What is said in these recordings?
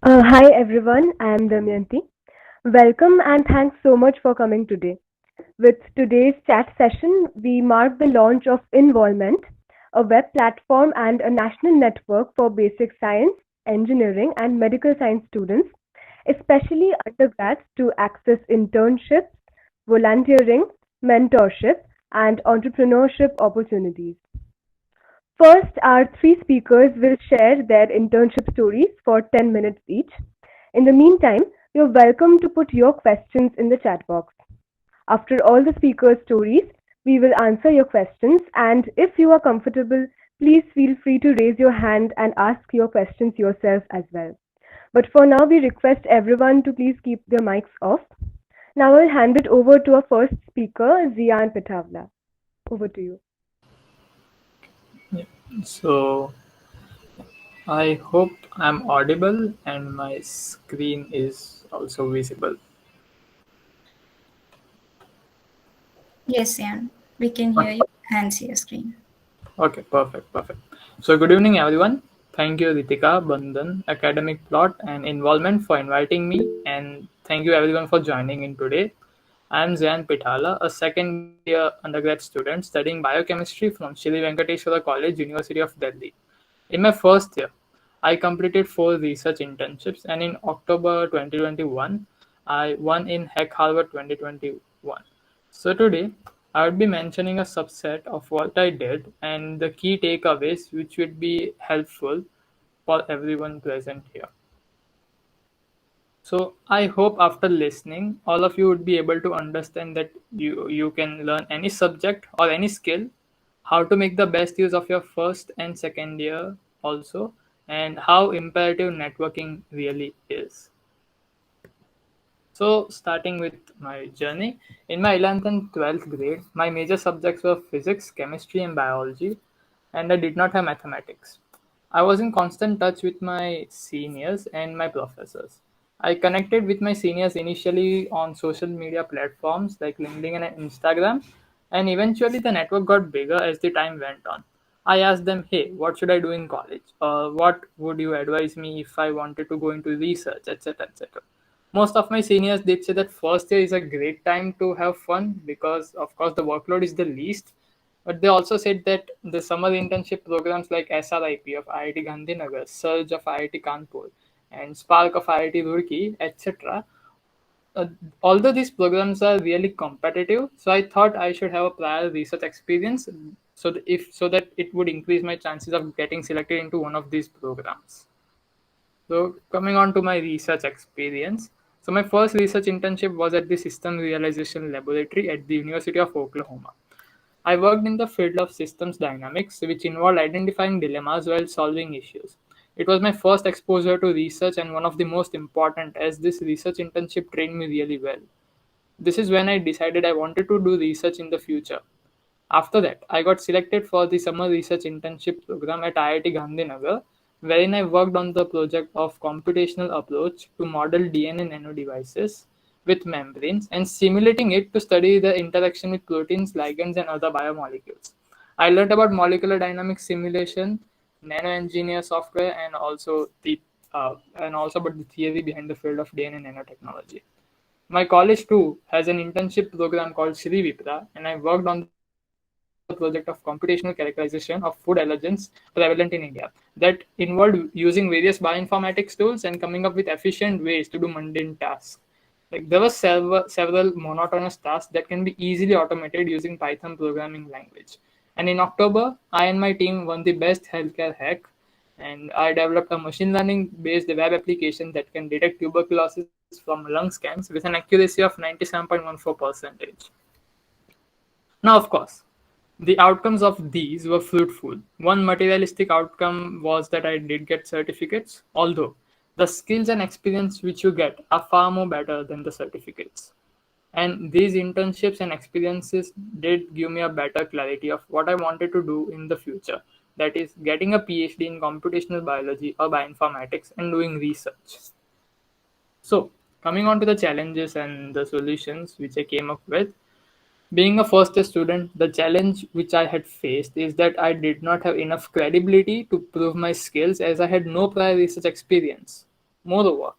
Hi everyone, I am Damayanti. Welcome and thanks so much for coming today. With today's chat session, we mark the launch of InVolMEnt, a web platform and a national network for basic science, engineering, and medical science students, especially undergrads, to access internships, volunteering, mentorship, and entrepreneurship opportunities. First, our three speakers will share their internship stories for 10 minutes each. In the meantime, you're welcome to put your questions in the chat box. After all the speakers' stories, we will answer your questions, and if you are comfortable, please feel free to raise your hand and ask your questions yourself as well. But for now, we request everyone to please keep their mics off. Now I'll hand it over to our first speaker, Zeaan Pithawala. Over to you. Yeah. So I hope I'm audible and my screen is also visible. Yes, Ian, we can hear you and see your screen. Okay, perfect. So good evening everyone. Thank you Ritika, Bandhan, Academic Plot and Involvement for inviting me, and thank you everyone for joining in today. I am Zeaan Pithawala, a second year undergrad student studying biochemistry from Shri Venkateswara College, University of Delhi. In my first year, I completed 4 research internships, and in October 2021, I won in Heck Harvard 2021. So today, I would be mentioning a subset of what I did and the key takeaways which would be helpful for everyone present here. So I hope after listening, all of you would be able to understand that you can learn any subject or any skill, how to make the best use of your first and second year also, and how imperative networking really is. So starting with my journey, in my 11th and 12th grade, my major subjects were physics, chemistry, and biology, and I did not have mathematics. I was in constant touch with my seniors and my professors. I connected with my seniors initially on social media platforms like LinkedIn and Instagram, and eventually the network got bigger as the time went on. I asked them, hey, what should I do in college? Or what would you advise me if I wanted to go into research, etc. etc. Most of my seniors did say that first year is a great time to have fun because, of course, the workload is the least. But they also said that the summer internship programs like SRIP of IIT Gandhinagar, Surge of IIT Kanpur, and Spark of IIT Roorkee, etc. Uh, Although these programs are really competitive, so I thought I should have a prior research experience so that it would increase my chances of getting selected into one of these programs. So coming on to my research experience. So my first research internship was at the System Realization Laboratory at the University of Oklahoma. I worked in the field of systems dynamics, which involved identifying dilemmas while solving issues. It was my first exposure to research and one of the most important, as this research internship trained me really well. This is when I decided I wanted to do research in the future. After that, I got selected for the summer research internship program at IIT Gandhinagar, wherein I worked on the project of computational approach to model DNA nanodevices with membranes and simulating it to study the interaction with proteins, ligands, and other biomolecules. I learned about molecular dynamics simulation, nanoengineer software, and also about the theory behind the field of DNA nanotechnology. My college too has an internship program called Shri Vipra, and I worked on the project of computational characterization of food allergens prevalent in India that involved using various bioinformatics tools and coming up with efficient ways to do mundane tasks. Like there were several monotonous tasks that can be easily automated using Python programming language. And in October, I and my team won the best healthcare hack, and I developed a machine learning based web application that can detect tuberculosis from lung scans with an accuracy of 97.14%. Now, of course, the outcomes of these were fruitful. One materialistic outcome was that I did get certificates, although the skills and experience which you get are far more better than the certificates. And these internships and experiences did give me a better clarity of what I wanted to do in the future. That is, getting a PhD in computational biology or bioinformatics and doing research. So, coming on to the challenges and the solutions which I came up with. Being a first year student, the challenge which I had faced is that I did not have enough credibility to prove my skills as I had no prior research experience. Moreover,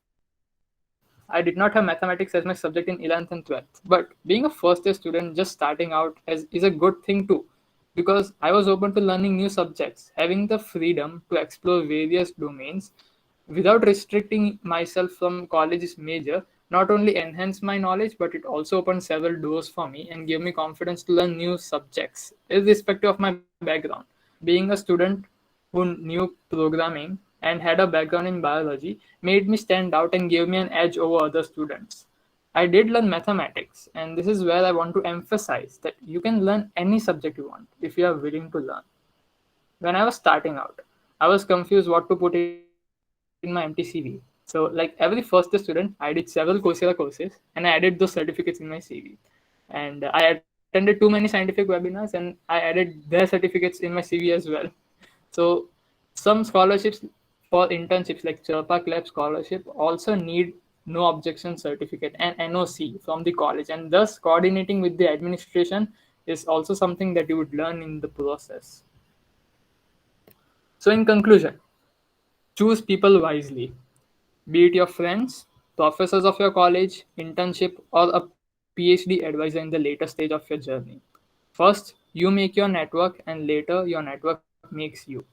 I did not have mathematics as my subject in 11th and 12th. But being a first year student just starting out is a good thing too, because I was open to learning new subjects, having the freedom to explore various domains without restricting myself from college's major. Not only enhanced my knowledge, but it also opened several doors for me and gave me confidence to learn new subjects, irrespective of my background. Being a student who knew programming and had a background in biology made me stand out and gave me an edge over other students. I did learn mathematics, and this is where I want to emphasize that you can learn any subject you want if you are willing to learn. When I was starting out, I was confused what to put in my MTCV. So, like every first year student, I did several Coursera courses and I added those certificates in my CV. And I attended too many scientific webinars and I added their certificates in my CV as well. So, some scholarships for internships like Chirpak Lab scholarship also need no objection certificate and NOC from the college, and thus coordinating with the administration is also something that you would learn in the process. So, in conclusion, choose people wisely, be it your friends, professors of your college, internship, or a PhD advisor in the later stage of your journey. First, you make your network, and later, your network makes you.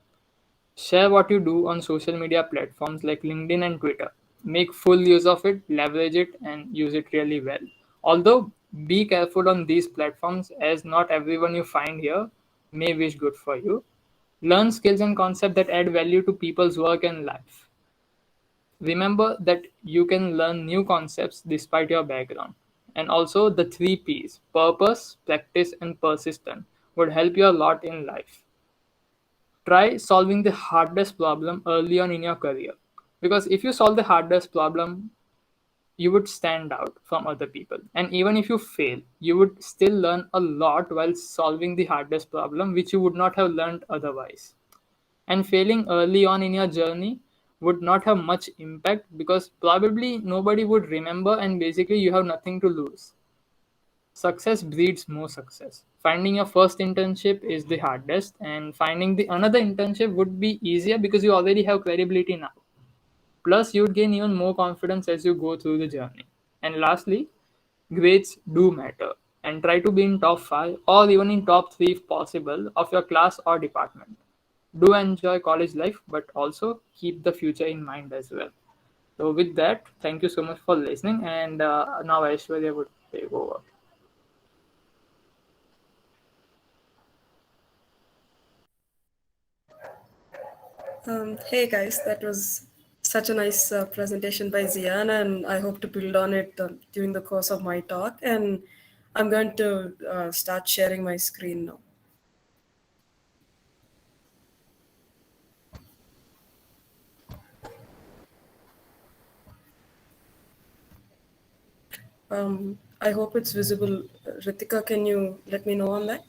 Share what you do on social media platforms like LinkedIn and Twitter. Make full use of it, leverage it, and use it really well. Although, be careful on these platforms as not everyone you find here may wish good for you. Learn skills and concepts that add value to people's work and life. Remember that you can learn new concepts despite your background. And also, the three P's purpose, practice, and persistent would help you a lot in life. Try solving the hardest problem early on in your career. Because if you solve the hardest problem, you would stand out from other people. And even if you fail, you would still learn a lot while solving the hardest problem, which you would not have learned otherwise. And failing early on in your journey would not have much impact because probably nobody would remember and basically you have nothing to lose. Success breeds more success. Finding your first internship is the hardest, and finding the another internship would be easier because you already have credibility now. Plus, you'd gain even more confidence as you go through the journey. And lastly, grades do matter, and try to be in top 5 or even in top 3 if possible of your class or department. Do enjoy college life, but also keep the future in mind as well. So, with that, thank you so much for listening, and now Aishwarya would take over. Hey guys, that was such a nice presentation by Zeaan, and I hope to build on it during the course of my talk. And I'm going to start sharing my screen now. I hope it's visible. Ritika, can you let me know on that?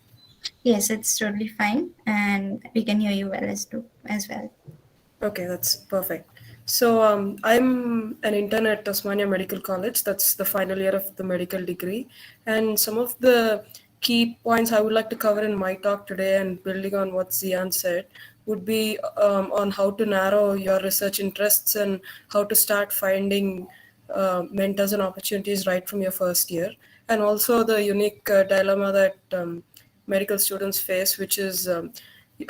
Yes, it's totally fine, and we can hear you as well. Okay, that's perfect. So I'm an intern at Osmania Medical College. That's the final year of the medical degree. And some of the key points I would like to cover in my talk today, and building on what Zeaan said, would be on how to narrow your research interests and how to start finding mentors and opportunities right from your first year. And also the unique dilemma that medical students face, which is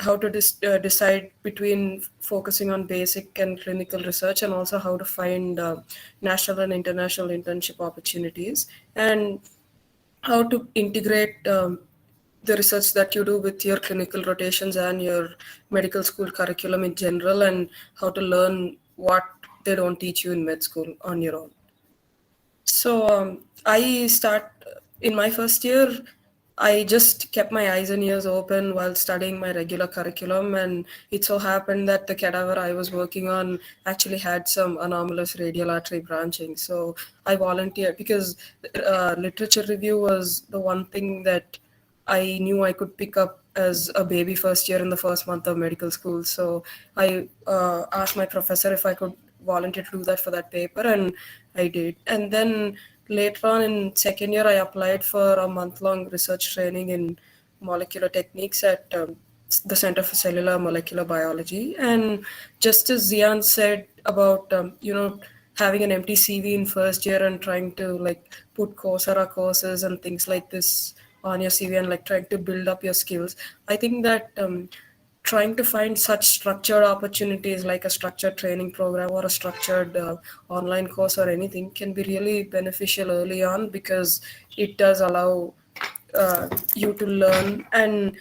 how to decide between focusing on basic and clinical research, and also how to find national and international internship opportunities, and how to integrate the research that you do with your clinical rotations and your medical school curriculum in general, and how to learn what they don't teach you in med school on your own. So I start in my first year. I just kept my eyes and ears open while studying my regular curriculum, and it so happened that the cadaver I was working on actually had some anomalous radial artery branching. So I volunteered because literature review was the one thing that I knew I could pick up as a baby first year in the first month of medical school. So I asked my professor if I could volunteer to do that for that paper, and I did. And then later on in second year, I applied for a month-long research training in molecular techniques at the Center for Cellular Molecular Biology. And just as Zeaan said about, having an empty CV in first year and trying to like put Coursera courses and things like this on your CV and like trying to build up your skills. I think that trying to find such structured opportunities like a structured training program or a structured online course or anything can be really beneficial early on, because it does allow you to learn, and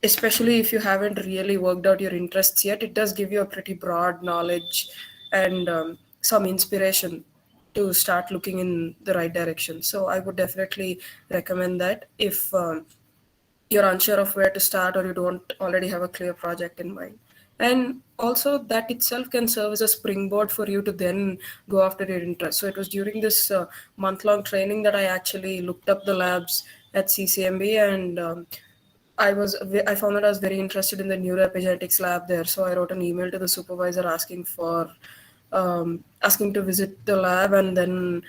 especially if you haven't really worked out your interests yet, it does give you a pretty broad knowledge and some inspiration to start looking in the right direction. So I would definitely recommend that if you're unsure of where to start or you don't already have a clear project in mind. And also, that itself can serve as a springboard for you to then go after your interest. So, it was during this month long training that I actually looked up the labs at CCMB, and I found that I was very interested in the neuroepigenetics lab there. So, I wrote an email to the supervisor asking to visit the lab and then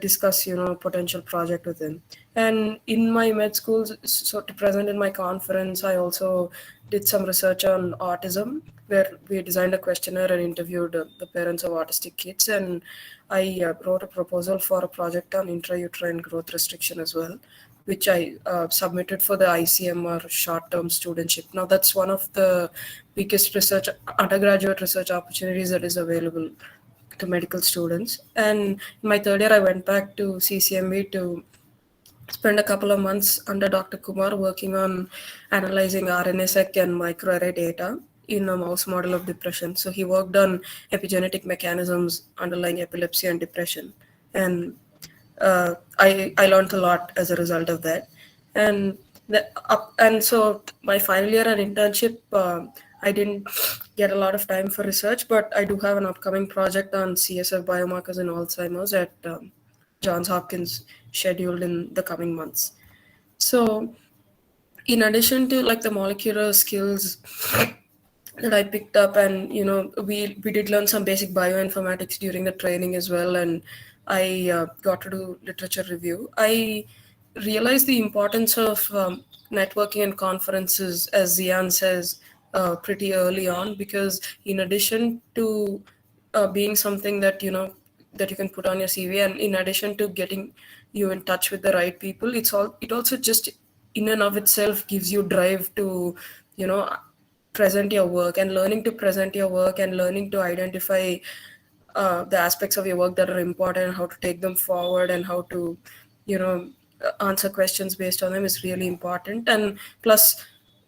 discuss potential project with him. And in my med school, so to present in my conference, I also did some research on autism, where we designed a questionnaire and interviewed the parents of autistic kids, and I wrote a proposal for a project on intrauterine growth restriction as well, which I submitted for the ICM, or short-term studentship. Now that's one of the biggest undergraduate research opportunities that is available to medical students. And in my third year, I went back to CCMB to spend a couple of months under Dr. Kumar working on analyzing RNA-seq and microarray data in a mouse model of depression. So he worked on epigenetic mechanisms underlying epilepsy and depression. And I learned a lot as a result of that. And so my final year and internship, I didn't get a lot of time for research, but I do have an upcoming project on CSF biomarkers in Alzheimer's at Johns Hopkins scheduled in the coming months. So in addition to like the molecular skills that I picked up, and we did learn some basic bioinformatics during the training as well, and I got to do literature review. I realized the importance of networking and conferences, as Zeaan says, pretty early on, because in addition to being something that that you can put on your CV, and in addition to getting you in touch with the right people, it also just in and of itself gives you drive to present your work, and learning to present your work and learning to identify the aspects of your work that are important, how to take them forward, and how to answer questions based on them is really important. And plus,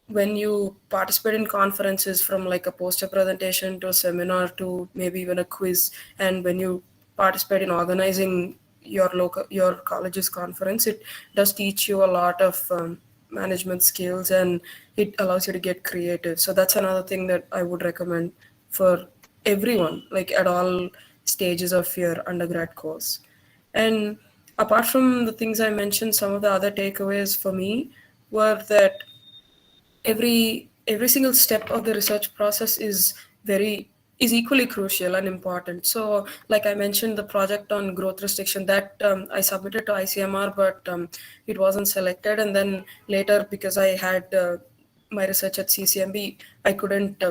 when you participate in conferences, from like a poster presentation to a seminar to maybe even a quiz, and when you participate in organizing your college's conference, it does teach you a lot of management skills, and it allows you to get creative. So that's another thing that I would recommend for everyone, like at all stages of your undergrad course. And apart from the things I mentioned, some of the other takeaways for me were that every single step of the research process is equally crucial and important. So like I mentioned, the project on growth restriction that I submitted to ICMR, but it wasn't selected, and then later, because I had my research at CCMB, I couldn't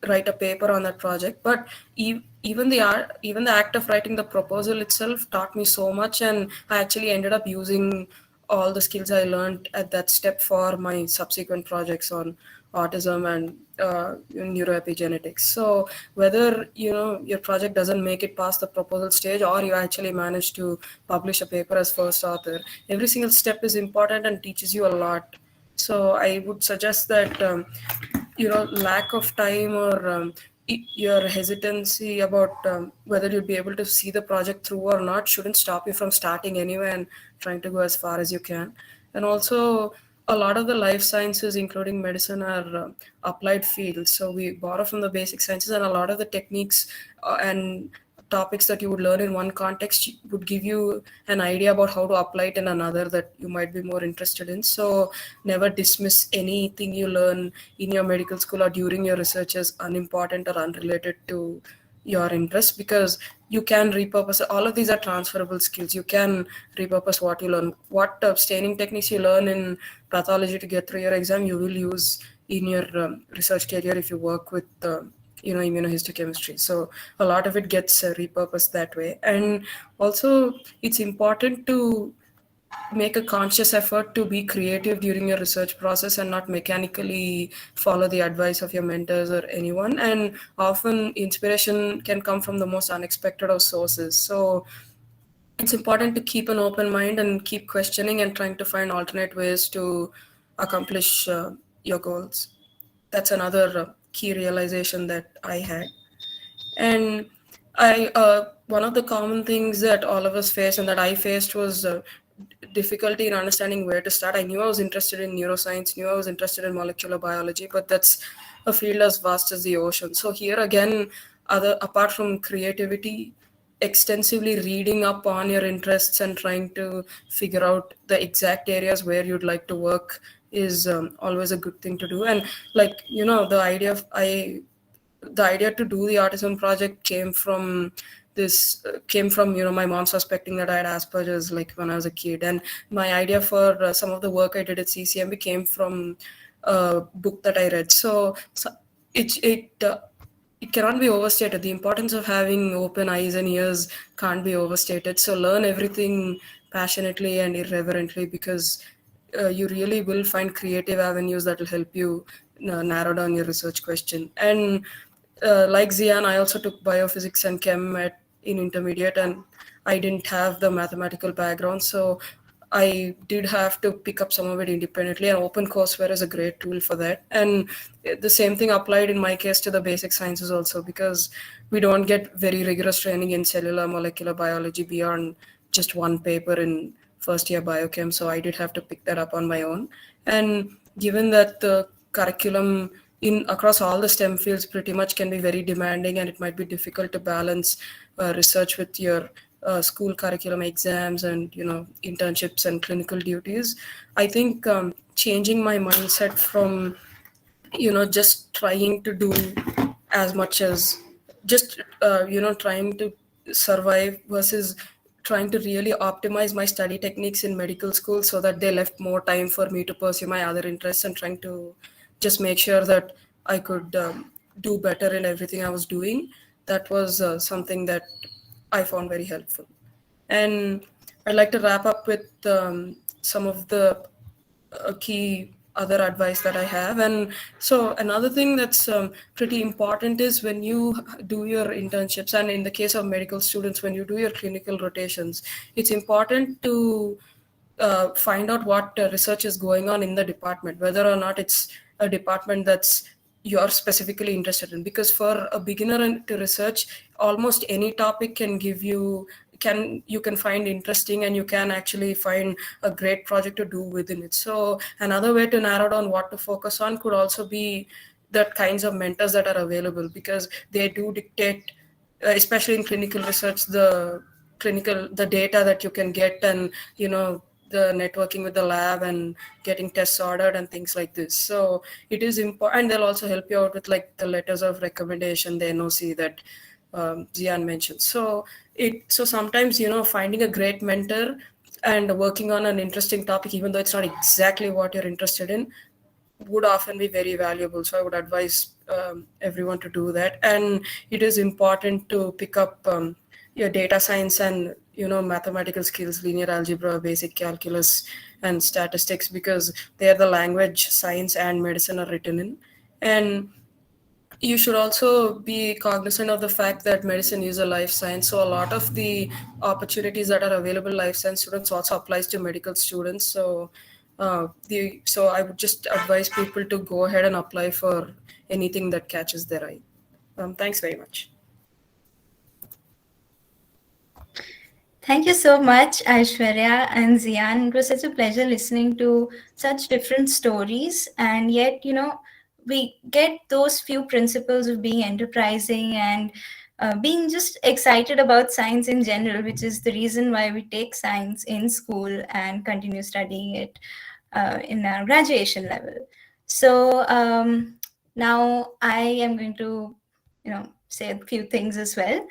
write a paper on that project. But even the act of writing the proposal itself taught me so much, and I actually ended up using all the skills I learned at that step for my subsequent projects on autism and neuroepigenetics. So whether your project doesn't make it past the proposal stage, or you actually manage to publish a paper as first author, every single step is important and teaches you a lot. So I would suggest that lack of time, or your hesitancy about whether you'd be able to see the project through or not shouldn't stop you from starting anyway and trying to go as far as you can. And also, a lot of the life sciences, including medicine, are applied fields. So we borrow from the basic sciences, and a lot of the techniques and topics that you would learn in one context would give you an idea about how to apply it in another that you might be more interested in. So never dismiss anything you learn in your medical school or during your research as unimportant or unrelated to your interests, because you can repurpose. All of these are transferable skills. You can repurpose what you learn. What staining techniques you learn in pathology to get through your exam, you will use in your research career if you work with immunohistochemistry. So a lot of it gets repurposed that way. And also, it's important to make a conscious effort to be creative during your research process and not mechanically follow the advice of your mentors or anyone. And often inspiration can come from the most unexpected of sources. So it's important to keep an open mind and keep questioning and trying to find alternate ways to accomplish your goals. That's another key realization that I had. And one of the common things that all of us face and that I faced was difficulty in understanding where to start. I knew I was interested in neuroscience, knew I was interested in molecular biology, but that's a field as vast as the ocean. So here again, apart from creativity, extensively reading up on your interests and trying to figure out the exact areas where you'd like to work is always a good thing to do. And the idea to do the autism project came from my mom suspecting that I had Asperger's like when I was a kid, and my idea for some of the work I did at CCMB came from a book that I read. So it cannot be overstated. The importance of having open eyes and ears can't be overstated. So learn everything passionately and irreverently, because you really will find creative avenues that will help you narrow down your research question. And like Zeaan, I also took biophysics and chem in intermediate, and I didn't have the mathematical background, so I did have to pick up some of it independently. And OpenCourseWare is a great tool for that. And the same thing applied in my case to the basic sciences also, because we don't get very rigorous training in cellular molecular biology beyond just one paper in first year biochem. So I did have to pick that up on my own. And given that the curriculum in across all the STEM fields pretty much can be very demanding, and it might be difficult to balance research with your school curriculum exams and internships and clinical duties. I think changing my mindset from just trying to do as much as just trying to survive versus trying to really optimize my study techniques in medical school so that they left more time for me to pursue my other interests, and trying to just make sure that I could do better in everything I was doing. That was something that I found very helpful. And I'd like to wrap up with some of the key other advice that I have. And so another thing that's pretty important is when you do your internships, and in the case of medical students, when you do your clinical rotations, it's important to find out what research is going on in the department, whether or not it's a department that's you're specifically interested in. Because for a beginner to research, almost any topic you can find interesting, and you can actually find a great project to do within it. So another way to narrow down what to focus on could also be the kinds of mentors that are available, because they do dictate, especially in clinical research, the data that you can get, and the networking with the lab and getting tests ordered and things like this. So it is important, and they'll also help you out with like the letters of recommendation, the NOC that Zeaan mentioned. So sometimes finding a great mentor and working on an interesting topic, even though it's not exactly what you're interested in, would often be very valuable. So I would advise everyone to do that. And it is important to pick up your data science and mathematical skills, linear algebra, basic calculus, and statistics, because they are the language science and medicine are written in. And you should also be cognizant of the fact that medicine is a life science. So a lot of the opportunities that are available life science students also applies to medical students. So I would just advise people to go ahead and apply for anything that catches their eye. Thanks very much. Thank you so much, Aishwarya and Zeaan. It was such a pleasure listening to such different stories, and yet, we get those few principles of being enterprising and being just excited about science in general, which is the reason why we take science in school and continue studying it in our graduation level. So now I am going to, say a few things as well.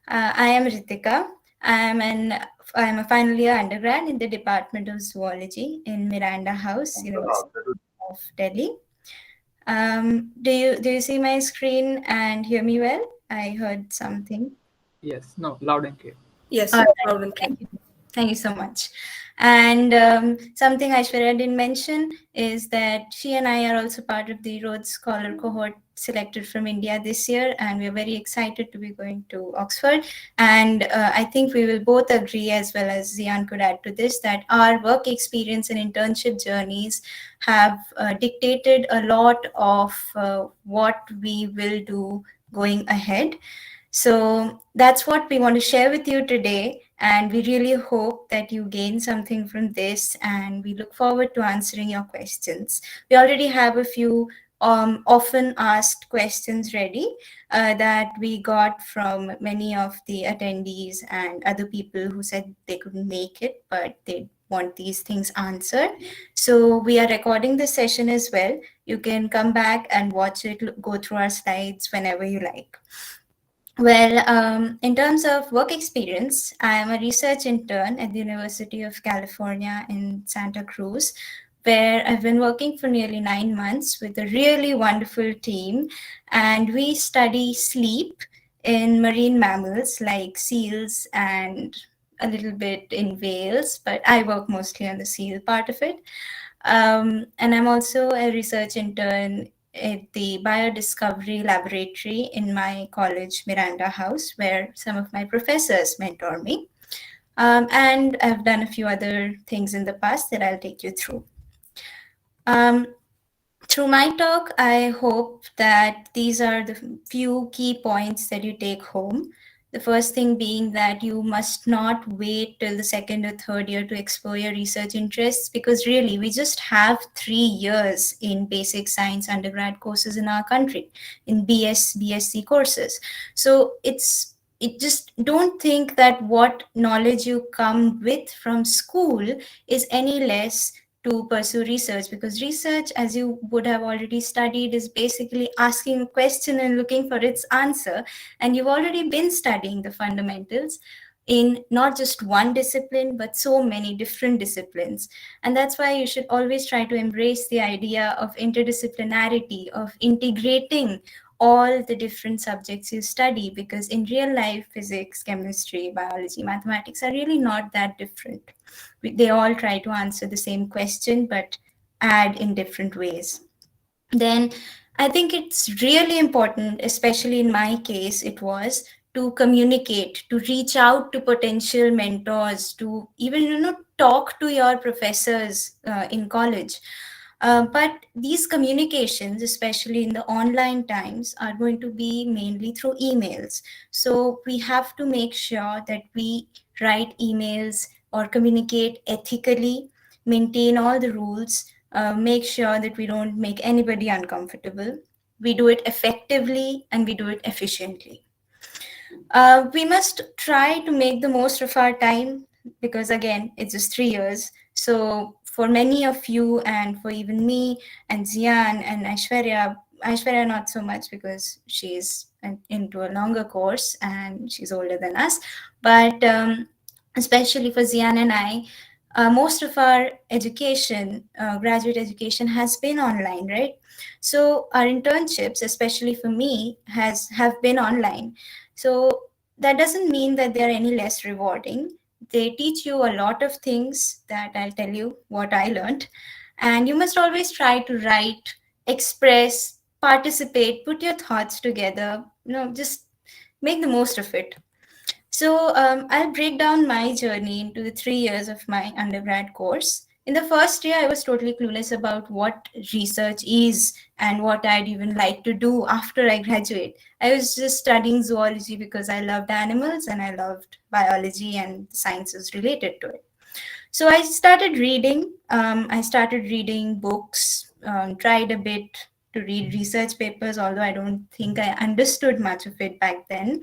I am Ritika. I'm a final year undergrad in the Department of Zoology in Miranda House, University of Delhi. Do you see my screen and hear me well? I heard something. Yes, no, loud and clear. All Yes, right. loud and clear. Thank you. Thank you so much. And something Aishwarya didn't mention is that she and I are also part of the Rhodes Scholar cohort selected from India this year, and we're very excited to be going to Oxford. And I think we will both agree, as well as Zeaan could add to this, that our work experience and internship journeys have dictated a lot of what we will do going ahead. So that's what we want to share with you today. And we really hope that you gain something from this. And we look forward to answering your questions. We already have a few often asked questions ready that we got from many of the attendees and other people who said they couldn't make it, but they want these things answered. So we are recording this session as well. You can come back and watch it, go through our slides whenever you like. Well, in terms of work experience, I am a research intern at the University of California in Santa Cruz, where I've been working for nearly 9 months with a really wonderful team. And we study sleep in marine mammals like seals and a little bit in whales, but I work mostly on the seal part of it. And I'm also a research intern at the Biodiscovery Laboratory in my college, Miranda House, where some of my professors mentor me. And I've done a few other things in the past that I'll take you through. Um, Through my talk, I hope that these are the few key points that you take home. The first thing being that you must not wait till the second or third year to explore your research interests, because really we just have 3 years in basic science undergrad courses in our country, in BSc courses. So it just don't think that what knowledge you come with from school is any less to pursue research, because research, as you would have already studied, is basically asking a question and looking for its answer. And you've already been studying the fundamentals in not just one discipline, but so many different disciplines. And that's why you should always try to embrace the idea of interdisciplinarity, of integrating all the different subjects you study, because in real life, physics, chemistry, biology, mathematics are really not that different. They all try to answer the same question, but add in different ways. Then I think it's really important, especially in my case, it was to communicate, to reach out to potential mentors, to even talk to your professors in college. But these communications, especially in the online times, are going to be mainly through emails. So we have to make sure that we write emails or communicate ethically, maintain all the rules, make sure that we don't make anybody uncomfortable. We do it effectively and we do it efficiently. We must try to make the most of our time, because again, it's just 3 years. So for many of you, and for even me and Zeaan and Aishwarya not so much because she's into a longer course and she's older than us, but especially for Zeaan and I, most of our education, graduate education, has been online, right? So our internships, especially for me, have been online. So that doesn't mean that they are any less rewarding. They teach you a lot of things that I'll tell you what I learned. And you must always try to write, express, participate, put your thoughts together, just make the most of it. So I'll break down my journey into the 3 years of my undergrad course. In the first year, I was totally clueless about what research is and what I'd even like to do after I graduate. I was just studying zoology because I loved animals and I loved biology and the sciences related to it. So I started reading. I started reading books, tried a bit to read research papers, although I don't think I understood much of it back then.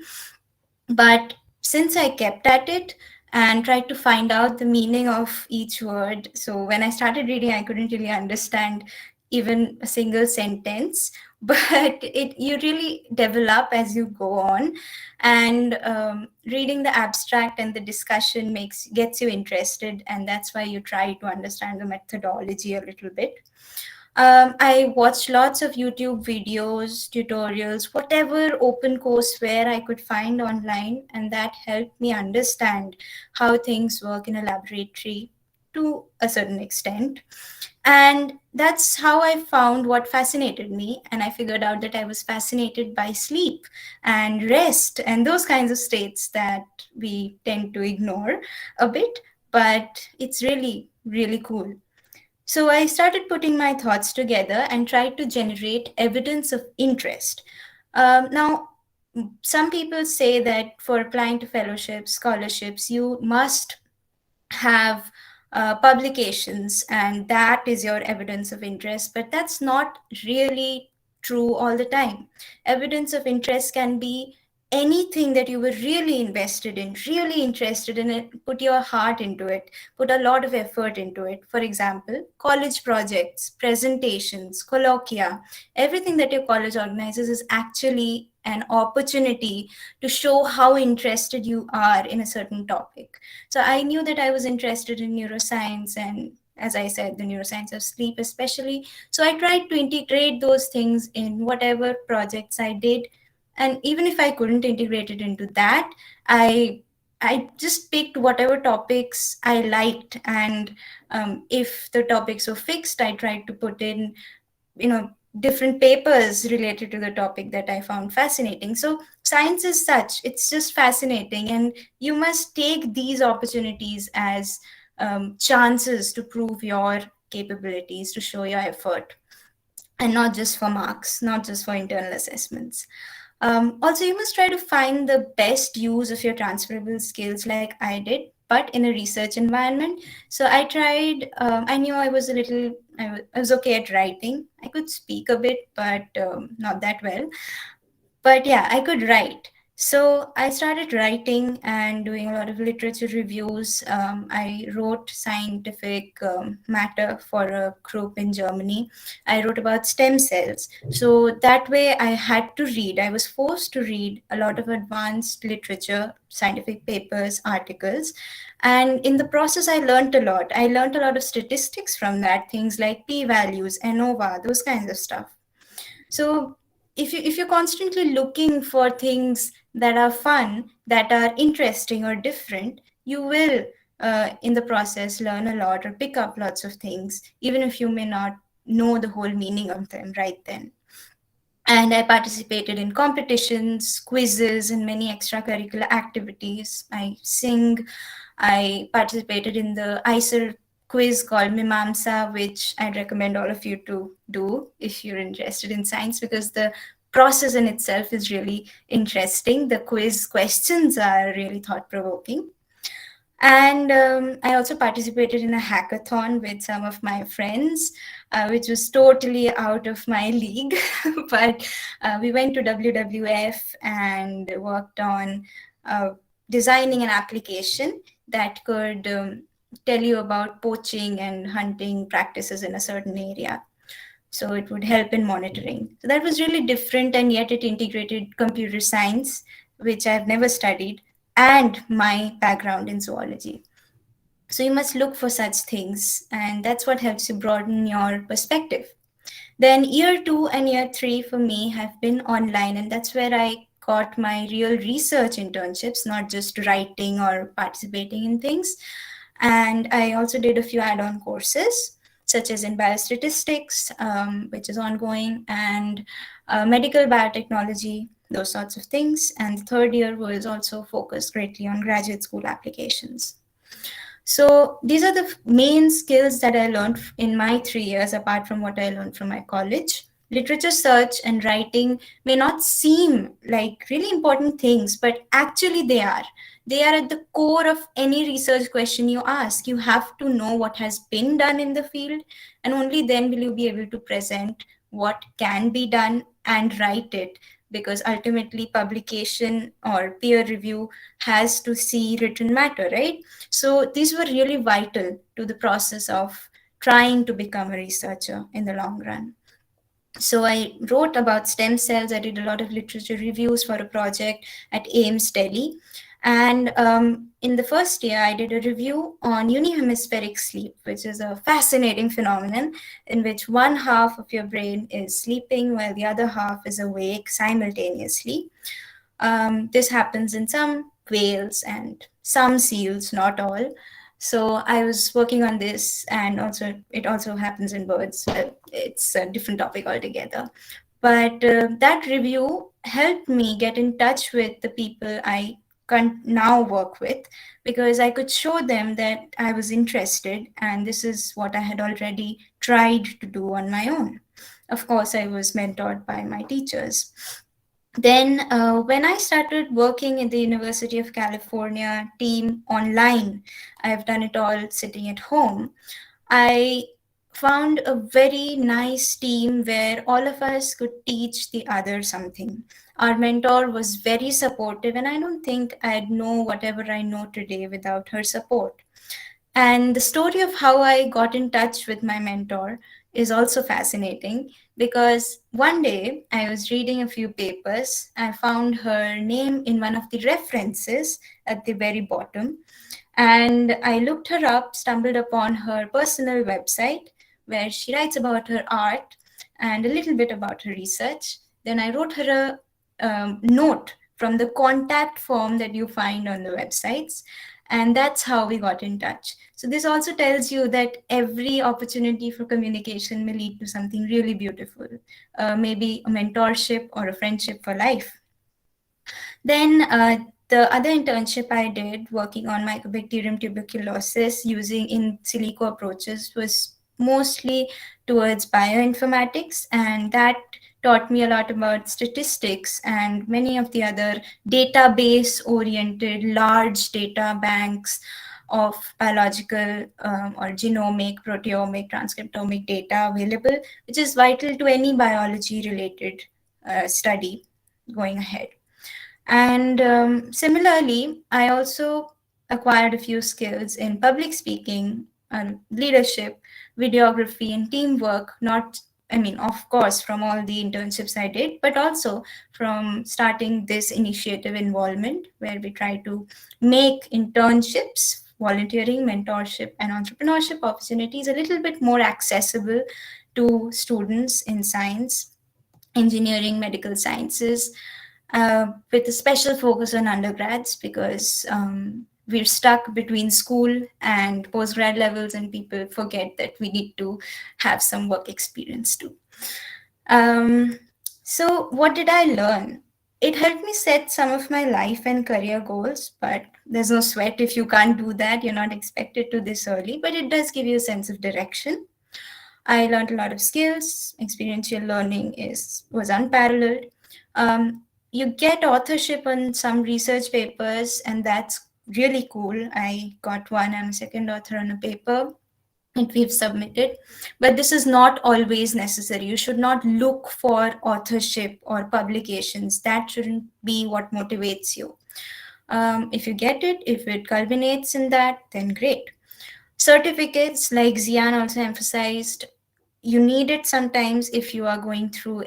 But since I kept at it and tried to find out the meaning of each word, so when I started reading, I couldn't really understand even a single sentence, but you really develop as you go on, and reading the abstract and the discussion gets you interested, and that's why you try to understand the methodology a little bit. I watched lots of YouTube videos, tutorials, whatever open courseware I could find online, and that helped me understand how things work in a laboratory to a certain extent. And that's how I found what fascinated me. And I figured out that I was fascinated by sleep and rest and those kinds of states that we tend to ignore a bit, but it's really, really cool. So I started putting my thoughts together and tried to generate evidence of interest. Now, some people say that for applying to fellowships, scholarships, you must have publications, and that is your evidence of interest, but that's not really true all the time. Evidence of interest can be anything that you were really invested in, really interested in it, put your heart into it, put a lot of effort into it. For example, college projects, presentations, colloquia, everything that your college organizes is actually an opportunity to show how interested you are in a certain topic. So I knew that I was interested in neuroscience, and as I said, the neuroscience of sleep especially. So I tried to integrate those things in whatever projects I did. And even if I couldn't integrate it into that, I just picked whatever topics I liked, and if the topics were fixed, I tried to put in, you know, different papers related to the topic that I found fascinating. So science is such, it's just fascinating, and you must take these opportunities as chances to prove your capabilities, to show your effort, and not just for marks, not just for internal assessments. Also, you must try to find the best use of your transferable skills like I did, but in a research environment. So I tried, I knew I was a little, I was okay at writing. I could speak a bit, but not that well. But yeah, I could write. So I started writing and doing a lot of literature reviews. I wrote scientific matter for a group in Germany. I wrote about stem cells. So that way I had to read, I was forced to read a lot of advanced literature, scientific papers, articles. And in the process, I learned a lot. I learned a lot of statistics from that, things like p-values, ANOVA, those kinds of stuff. So if you're constantly looking for things that are fun, that are interesting or different, you will in the process learn a lot or pick up lots of things, even if you may not know the whole meaning of them right then. And I participated in competitions, quizzes, and many extracurricular activities. I sing. I participated in the ICER quiz called Mimamsa, which I'd recommend all of you to do if you're interested in science, because the process in itself is really interesting. The quiz questions are really thought-provoking. And I also participated in a hackathon with some of my friends, which was totally out of my league. But we went to WWF and worked on designing an application that could tell you about poaching and hunting practices in a certain area. So it would help in monitoring. So that was really different, and yet it integrated computer science, which I've never studied, and my background in zoology. So you must look for such things, and that's what helps you broaden your perspective. Then year 2 and year 3 for me have been online, and that's where I got my real research internships, not just writing or participating in things. And I also did a few add-on courses, such as in biostatistics, which is ongoing, and medical biotechnology, those sorts of things. And the third year was also focused greatly on graduate school applications. So these are the main skills that I learned in my 3 years, apart from what I learned from my college. Literature search and writing may not seem like really important things, but actually they are. They are at the core of any research question you ask. You have to know what has been done in the field, and only then will you be able to present what can be done and write it, because ultimately publication or peer review has to see written matter, right? So these were really vital to the process of trying to become a researcher in the long run. So I wrote about stem cells. I did a lot of literature reviews for a project at AIMS Delhi. And in the first year, I did a review on unihemispheric sleep, which is a fascinating phenomenon in which one half of your brain is sleeping while the other half is awake simultaneously. This happens in some whales and some seals, not all. So I was working on this, and also it also happens in birds. It's a different topic altogether. But that review helped me get in touch with the people I can now work with, because I could show them that I was interested and this is what I had already tried to do on my own. Of course, I was mentored by my teachers. Then, when I started working in the University of California team online, I've done it all sitting at home. I found a very nice team where all of us could teach the other something. Our mentor was very supportive, and I don't think I'd know whatever I know today without her support. And the story of how I got in touch with my mentor is also fascinating, because one day I was reading a few papers. I found her name in one of the references at the very bottom. And I looked her up, stumbled upon her personal website where she writes about her art and a little bit about her research. Then I wrote her a note from the contact form that you find on the websites. And that's how we got in touch. So this also tells you that every opportunity for communication may lead to something really beautiful, maybe a mentorship or a friendship for life. Then the other internship I did working on Mycobacterium tuberculosis using in silico approaches was mostly towards bioinformatics, and that taught me a lot about statistics and many of the other database oriented large data banks of biological or genomic, proteomic, transcriptomic data available, which is vital to any biology related study going ahead. And similarly, I also acquired a few skills in public speaking, leadership, videography, and teamwork. Not, I mean, of course, from all the internships I did, but also from starting this initiative InVolMEnt, where we try to make internships, volunteering, mentorship, and entrepreneurship opportunities a little bit more accessible to students in science, engineering, medical sciences, with a special focus on undergrads, because we're stuck between school and postgrad levels, and people forget that we need to have some work experience too. So, what did I learn? It helped me set some of my life and career goals, but there's no sweat if you can't do that. You're not expected to this early, but it does give you a sense of direction. I learned a lot of skills. Experiential learning was unparalleled. You get authorship on some research papers, and that's really cool. I got one. I'm a second author on a paper that we've submitted, but this is not always necessary. You should not look for authorship or publications. That shouldn't be what motivates you. If you get it, if it culminates in that, then great. Certificates, like Zeaan also emphasized, you need it sometimes if you are going through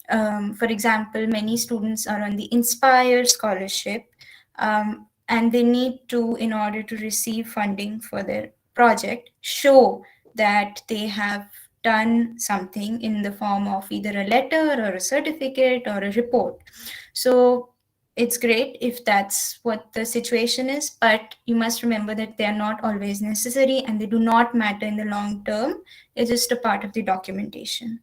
for example, many students are on the Inspire scholarship, and they need to, in order to receive funding for their project, show that they have done something in the form of either a letter or a certificate or a report. So it's great if that's what the situation is, but you must remember that they are not always necessary and they do not matter in the long term. It's just a part of the documentation.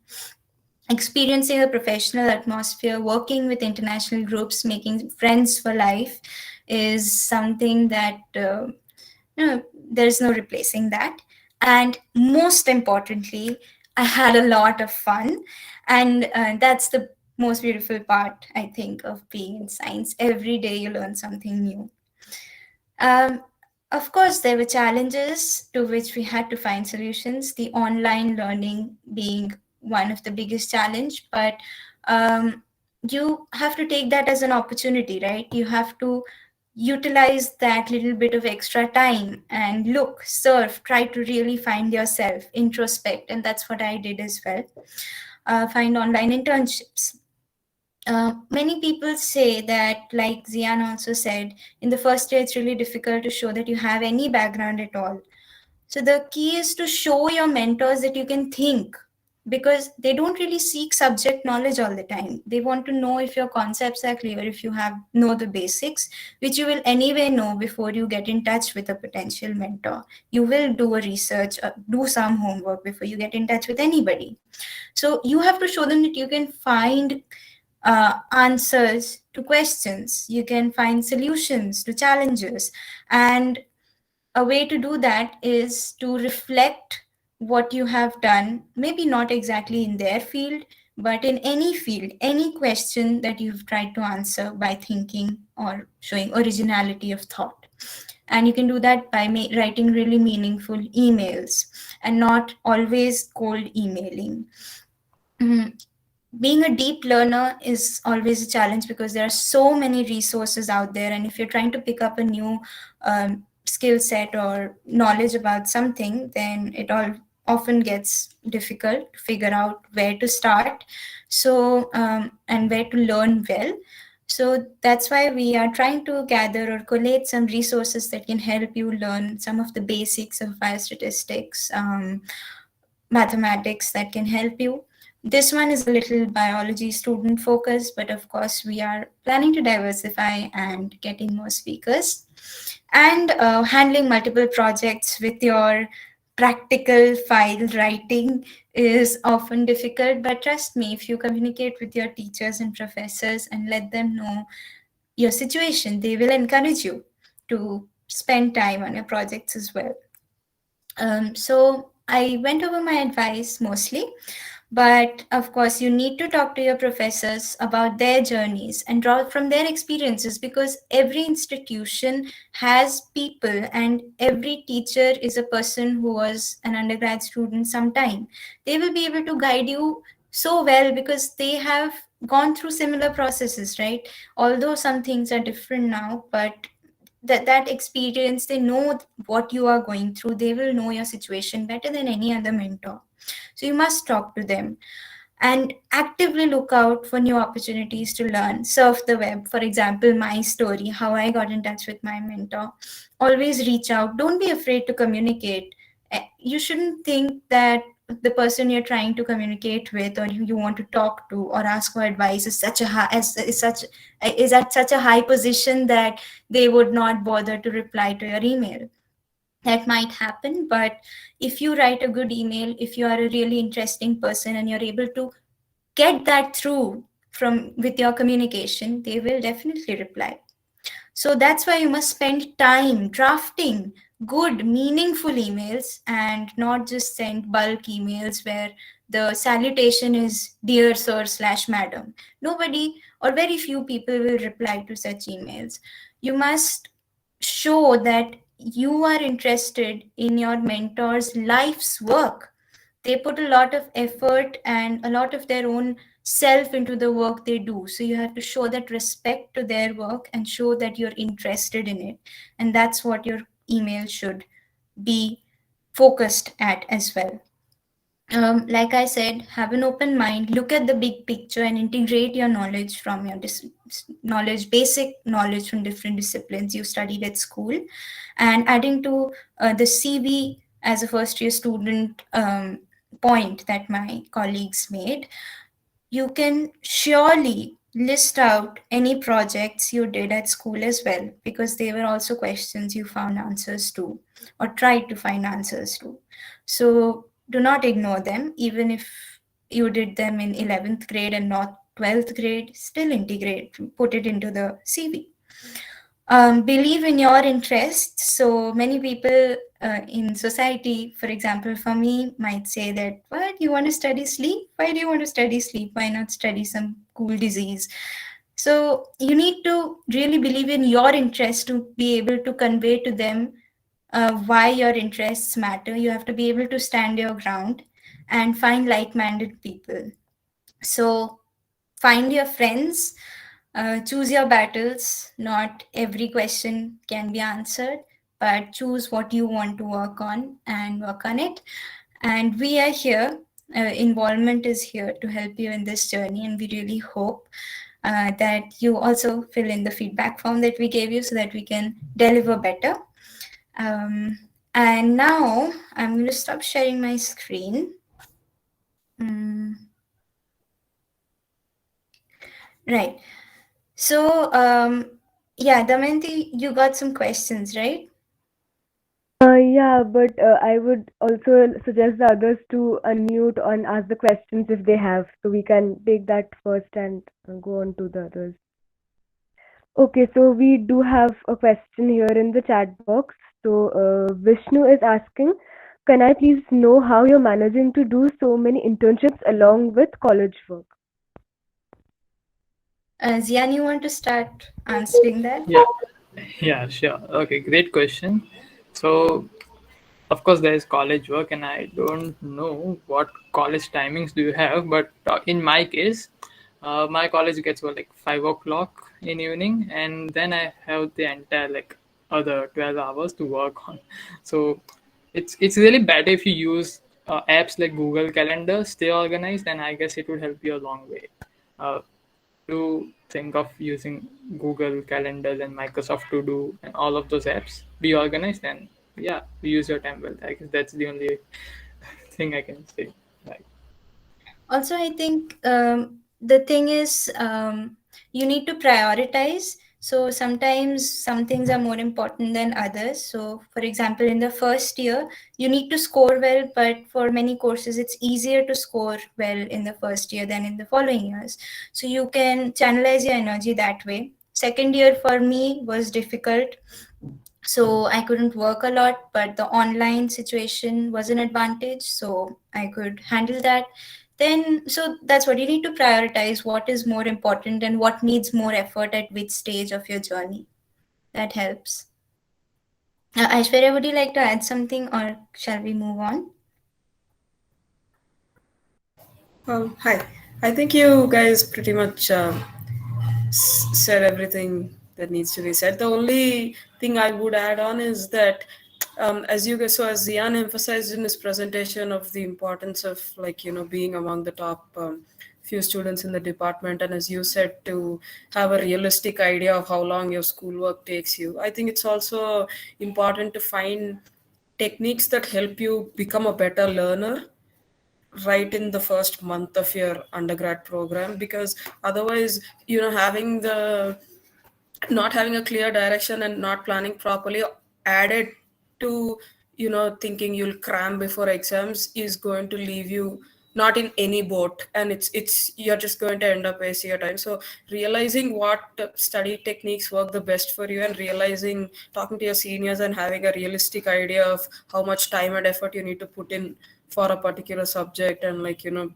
Experiencing a professional atmosphere, working with international groups, making friends for life is something that there's no replacing that. And most importantly, I had a lot of fun, and that's the most beautiful part, I think, of being in science. Every day you learn something new. Um, of course, there were challenges to which we had to find solutions, the online learning being one of the biggest challenge, but you have to take that as an opportunity, right? You have to utilize that little bit of extra time and look, surf, try to really find yourself, introspect, and that's what I did as well. Find online internships. Many people say that, like Zeaan also said, in the first year, it's really difficult to show that you have any background at all. So the key is to show your mentors that you can think, because they don't really seek subject knowledge all the time. They want to know if your concepts are clear, if you have know the basics, which you will anyway know before you get in touch with a potential mentor. You will do a research, do some homework before you get in touch with anybody. So you have to show them that you can find answers to questions, you can find solutions to challenges, and a way to do that is to reflect what you have done, maybe not exactly in their field, but in any field, any question that you've tried to answer by thinking or showing originality of thought. And you can do that by writing really meaningful emails and not always cold emailing. Mm, Being a deep learner is always a challenge because there are so many resources out there, and if you're trying to pick up a new skill set or knowledge about something, then it all often gets difficult to figure out where to start, so and where to learn well. So that's why we are trying to gather or collate some resources that can help you learn some of the basics of biostatistics, mathematics, that can help you. This one is a little biology student focused, but of course we are planning to diversify and getting more speakers. And handling multiple projects with your practical file writing is often difficult, but trust me, if you communicate with your teachers and professors and let them know your situation, they will encourage you to spend time on your projects as well. So I went over my advice mostly, but of course, you need to talk to your professors about their journeys and draw from their experiences, because every institution has people and every teacher is a person who was an undergrad student sometime. They will be able to guide you so well because they have gone through similar processes, right? Although some things are different now, but that experience, they know what you are going through, they will know your situation better than any other mentor. So you must talk to them and actively look out for new opportunities to learn. Surf the web. For example, my story, how I got in touch with my mentor. Always reach out. Don't be afraid to communicate. You shouldn't think that the person you're trying to communicate with or you want to talk to or ask for advice is such a high, is at such a high position that they would not bother to reply to your email. That might happen, but if you write a good email, if you are a really interesting person and you're able to get that through from with your communication, they will definitely reply. So that's why you must spend time drafting good, meaningful emails and not just send bulk emails where the salutation is dear sir slash madam. Nobody or very few people will reply to such emails. You must show that you are interested in your mentor's life's work. They put a lot of effort and a lot of their own self into the work they do. So you have to show that respect to their work and show that you're interested in it. And that's what your email should be focused at as well. Like I said, have an open mind, look at the big picture and integrate your knowledge from your basic knowledge from different disciplines you studied at school, and adding to the CV as a first year student point that my colleagues made. You can surely list out any projects you did at school as well, because they were also questions you found answers to or tried to find answers to. So do not ignore them, even if you did them in 11th grade and not 12th grade, still integrate, put it into the CV. Believe in your interests. So many people in society, for example, for me, might say that, what, you want to study sleep? Why do you want to study sleep? Why not study some cool disease? So you need to really believe in your interest to be able to convey to them why your interests matter. You have to be able to stand your ground and find like-minded people. So find your friends, choose your battles. Not every question can be answered, but choose what you want to work on and work on it. And we are here. InVolMEnt is here to help you in this journey, and we really hope that you also fill in the feedback form that we gave you so that we can deliver better. And now I'm going to stop sharing my screen. Right. So, yeah, Damayanti, you got some questions, right? Yeah, but I would also suggest the others to unmute and ask the questions if they have, so we can take that first and go on to the others. Okay, so we do have a question here in the chat box. So Vishnu is asking, can I please know how you're managing to do so many internships along with college work? Zeaan, you want to start answering that? Yeah, sure. Okay, great question. So, of course, there is college work, and I don't know what college timings do you have, but in my case, my college gets like 5 o'clock in evening, and then I have the entire like other 12 hours to work on. So it's really better if you use apps like Google Calendar, stay organized, and I guess it would help you a long way. Uh, to think of using Google Calendars and Microsoft To Do and all of those apps, be organized, and yeah, use your time well. I guess that's the only thing I can say. Right. Also, I think the thing is you need to prioritize. So sometimes some things are more important than others. So, for example, in the first year, you need to score well, but for many courses, it's easier to score well in the first year than in the following years. So, you can channelize your energy that way. Second year for me was difficult, so I couldn't work a lot, but the online situation was an advantage, so I could handle that. Then, so that's what you need to prioritize, what is more important and what needs more effort at which stage of your journey. That helps. Aishwarya, would you like to add something, or shall we move on? Hi. I think you guys pretty much said everything that needs to be said. The only thing I would add on is that, as you guys, so as Zian emphasized in his presentation of the importance of being among the top few students in the department, and as you said, to have a realistic idea of how long your schoolwork takes you. I think it's also important to find techniques that help you become a better learner right in the first month of your undergrad program, because otherwise having the not having a clear direction and not planning properly added to thinking you'll cram before exams is going to leave you not in any boat, and it's you're just going to end up wasting your time. So realizing what study techniques work the best for you, and realizing, talking to your seniors and having a realistic idea of how much time and effort you need to put in for a particular subject, and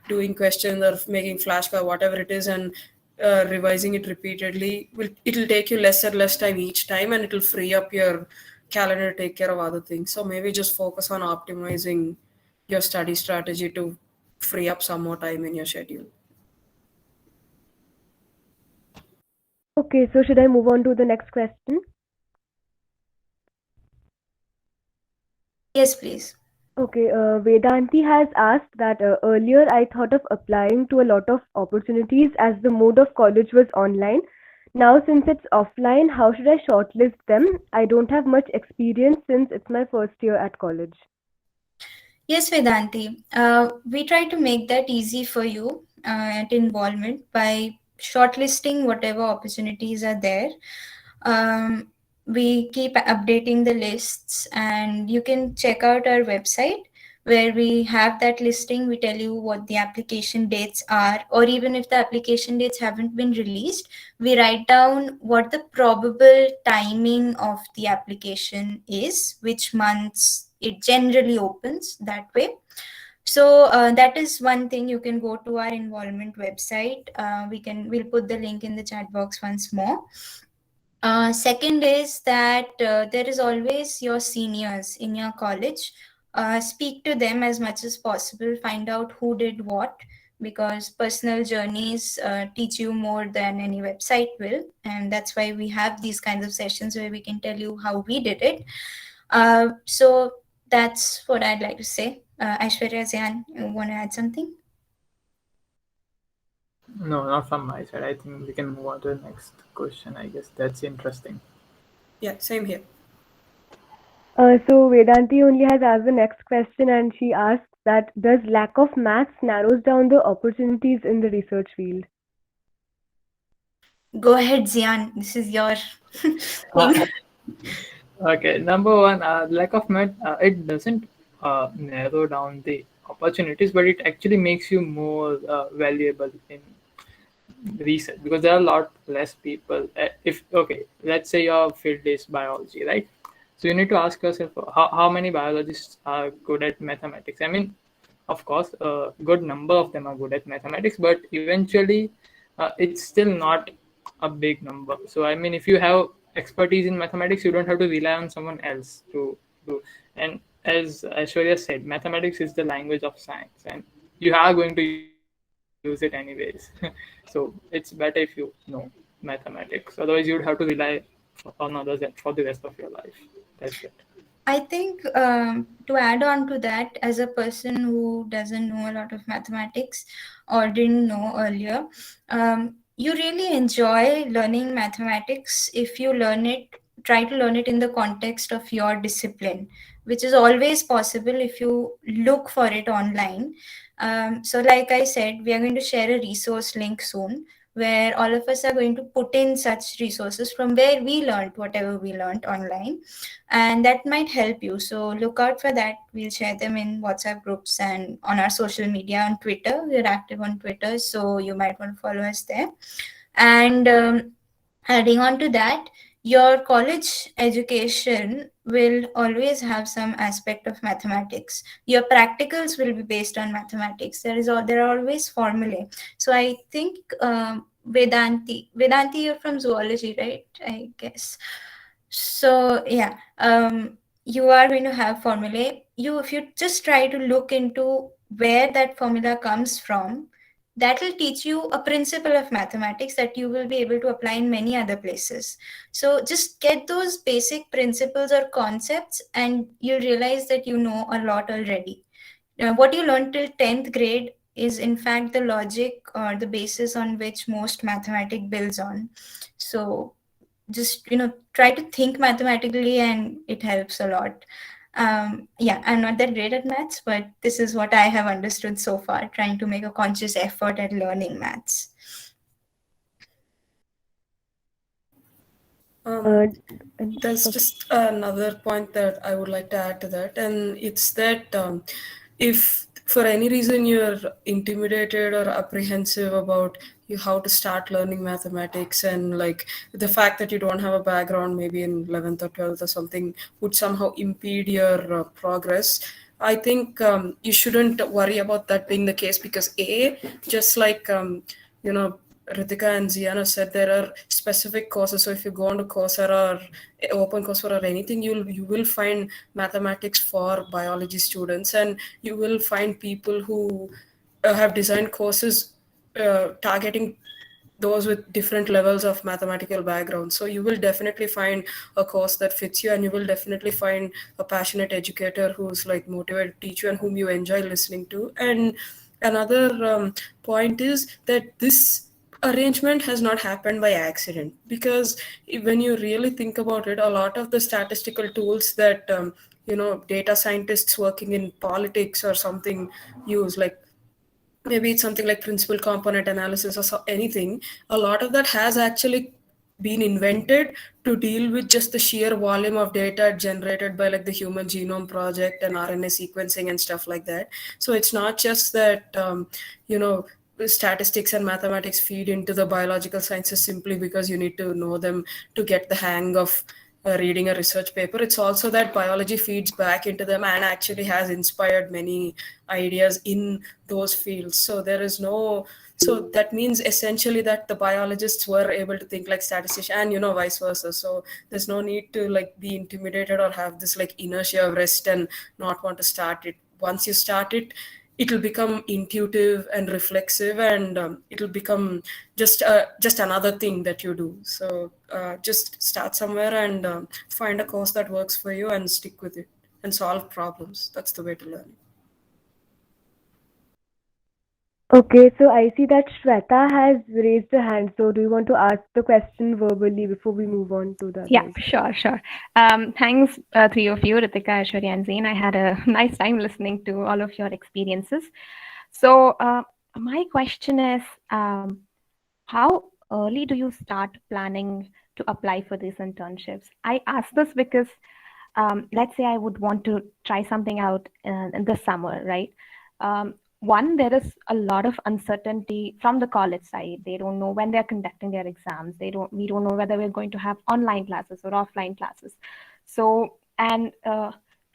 doing questions or making flashcard, whatever it is, and revising it repeatedly, it'll take you less and less time each time, and it'll free up your calendar to take care of other things. So maybe just focus on optimizing your study strategy to free up some more time in your schedule. Okay, so should I move on to the next question? Yes, please. Okay, Vedanti has asked that earlier I thought of applying to a lot of opportunities as the mode of college was online. Now, since it's offline, how should I shortlist them? I don't have much experience since it's my first year at college. Yes, Vedanti. We try to make that easy for you at InVolMEnt by shortlisting whatever opportunities are there. We keep updating the lists, and you can check out our website where we have that listing. We tell you what the application dates are, or even if the application dates haven't been released, we write down what the probable timing of the application is, which months it generally opens that way. So that is one thing. You can go to our InVolMEnt website. We'll put the link in the chat box once more. Second is that there is always your seniors in your college. Speak to them as much as possible. Find out who did what, because personal journeys teach you more than any website will. And that's why we have these kinds of sessions where we can tell you how we did it. So that's what I'd like to say. Aishwarya, Zeaan, you want to add something? No, not from my side. I think we can move on to the next question. I guess that's interesting. Yeah, same here. So Vedanti only has asked the next question, and she asks that does lack of maths narrows down the opportunities in the research field? Go ahead, Zian. This is your Uh, thing. okay, number one, lack of math. It doesn't narrow down the opportunities, but it actually makes you more valuable in research because there are a lot less people. If okay, let's say your field is biology, right? So you need to ask yourself how many biologists are good at mathematics. I mean, of course, a good number of them are good at mathematics, but eventually, it's still not a big number. So I mean, if you have expertise in mathematics, you don't have to rely on someone else to do. And as Aishwarya said, mathematics is the language of science, and you are going to use it anyways. So it's better if you know mathematics. Otherwise, you would have to rely on others for the rest of your life. That's it. I think to add on to that, as a person who doesn't know a lot of mathematics or didn't know earlier, you really enjoy learning mathematics if you try to learn it in the context of your discipline, which is always possible if you look for it online. So, like I said, we are going to share a resource link soon where all of us are going to put in such resources from where we learned whatever we learned online, and that might help you. So look out for that. We'll share them in WhatsApp groups and on our social media. On Twitter, we're active on Twitter, so you might want to follow us there. And adding on to that, your college education will always have some aspect of mathematics. Your practicals will be based on mathematics. There are always formulae. So I think Vedanti, you're from zoology, right? I guess. So yeah, you are going to have formulae. If you just try to look into where that formula comes from, that will teach you a principle of mathematics that you will be able to apply in many other places. So just get those basic principles or concepts, and you'll realize that you know a lot already. What you learned till 10th grade is in fact the logic or the basis on which most mathematics builds on. So just try to think mathematically, and it helps a lot. Yeah, I'm not that great at maths, but this is what I have understood so far, trying to make a conscious effort at learning maths. Uh, There's okay. just another point that I would like to add to that, and it's that if for any reason you're intimidated or apprehensive about how to start learning mathematics, and like the fact that you don't have a background, maybe in 11th or 12th or something, would somehow impede your progress. I think you shouldn't worry about that being the case because just like you know Ritika and Ziana said, there are specific courses. So if you go on to Coursera or OpenCoursera or anything, you will find mathematics for biology students, and you will find people who have designed courses targeting those with different levels of mathematical background. So you will definitely find a course that fits you, and you will definitely find a passionate educator who's like motivated to teach you and whom you enjoy listening to. And another point is that this arrangement has not happened by accident, because when you really think about it, a lot of the statistical tools that data scientists working in politics or something use, like maybe it's something like principal component analysis or anything, a lot of that has actually been invented to deal with just the sheer volume of data generated by like the Human Genome Project and RNA sequencing and stuff like that. So it's not just that you know statistics and mathematics feed into the biological sciences simply because you need to know them to get the hang of reading a research paper. It's also that biology feeds back into them and actually has inspired many ideas in those fields. So there is no, so that means essentially that the biologists were able to think like statisticians, and vice versa. So there's no need to like be intimidated or have this like inertia of rest and not want to start it. Once you start it, it'll become intuitive and reflexive, and it'll become just another thing that you do. So just start somewhere and find a course that works for you and stick with it and solve problems. That's the way to learn. Okay, so I see that Shweta has raised her hand. So do you want to ask the question verbally before we move on to the Yeah, others? sure. Thanks, three of you, Ritika, Aishwarya, and Zane. I had a nice time listening to all of your experiences. So, my question is, how early do you start planning to apply for these internships? I ask this because, let's say I would want to try something out in this summer, right? One, there is a lot of uncertainty from the college side. They don't know when they're conducting their exams. We don't know whether we're going to have online classes or offline classes. So, and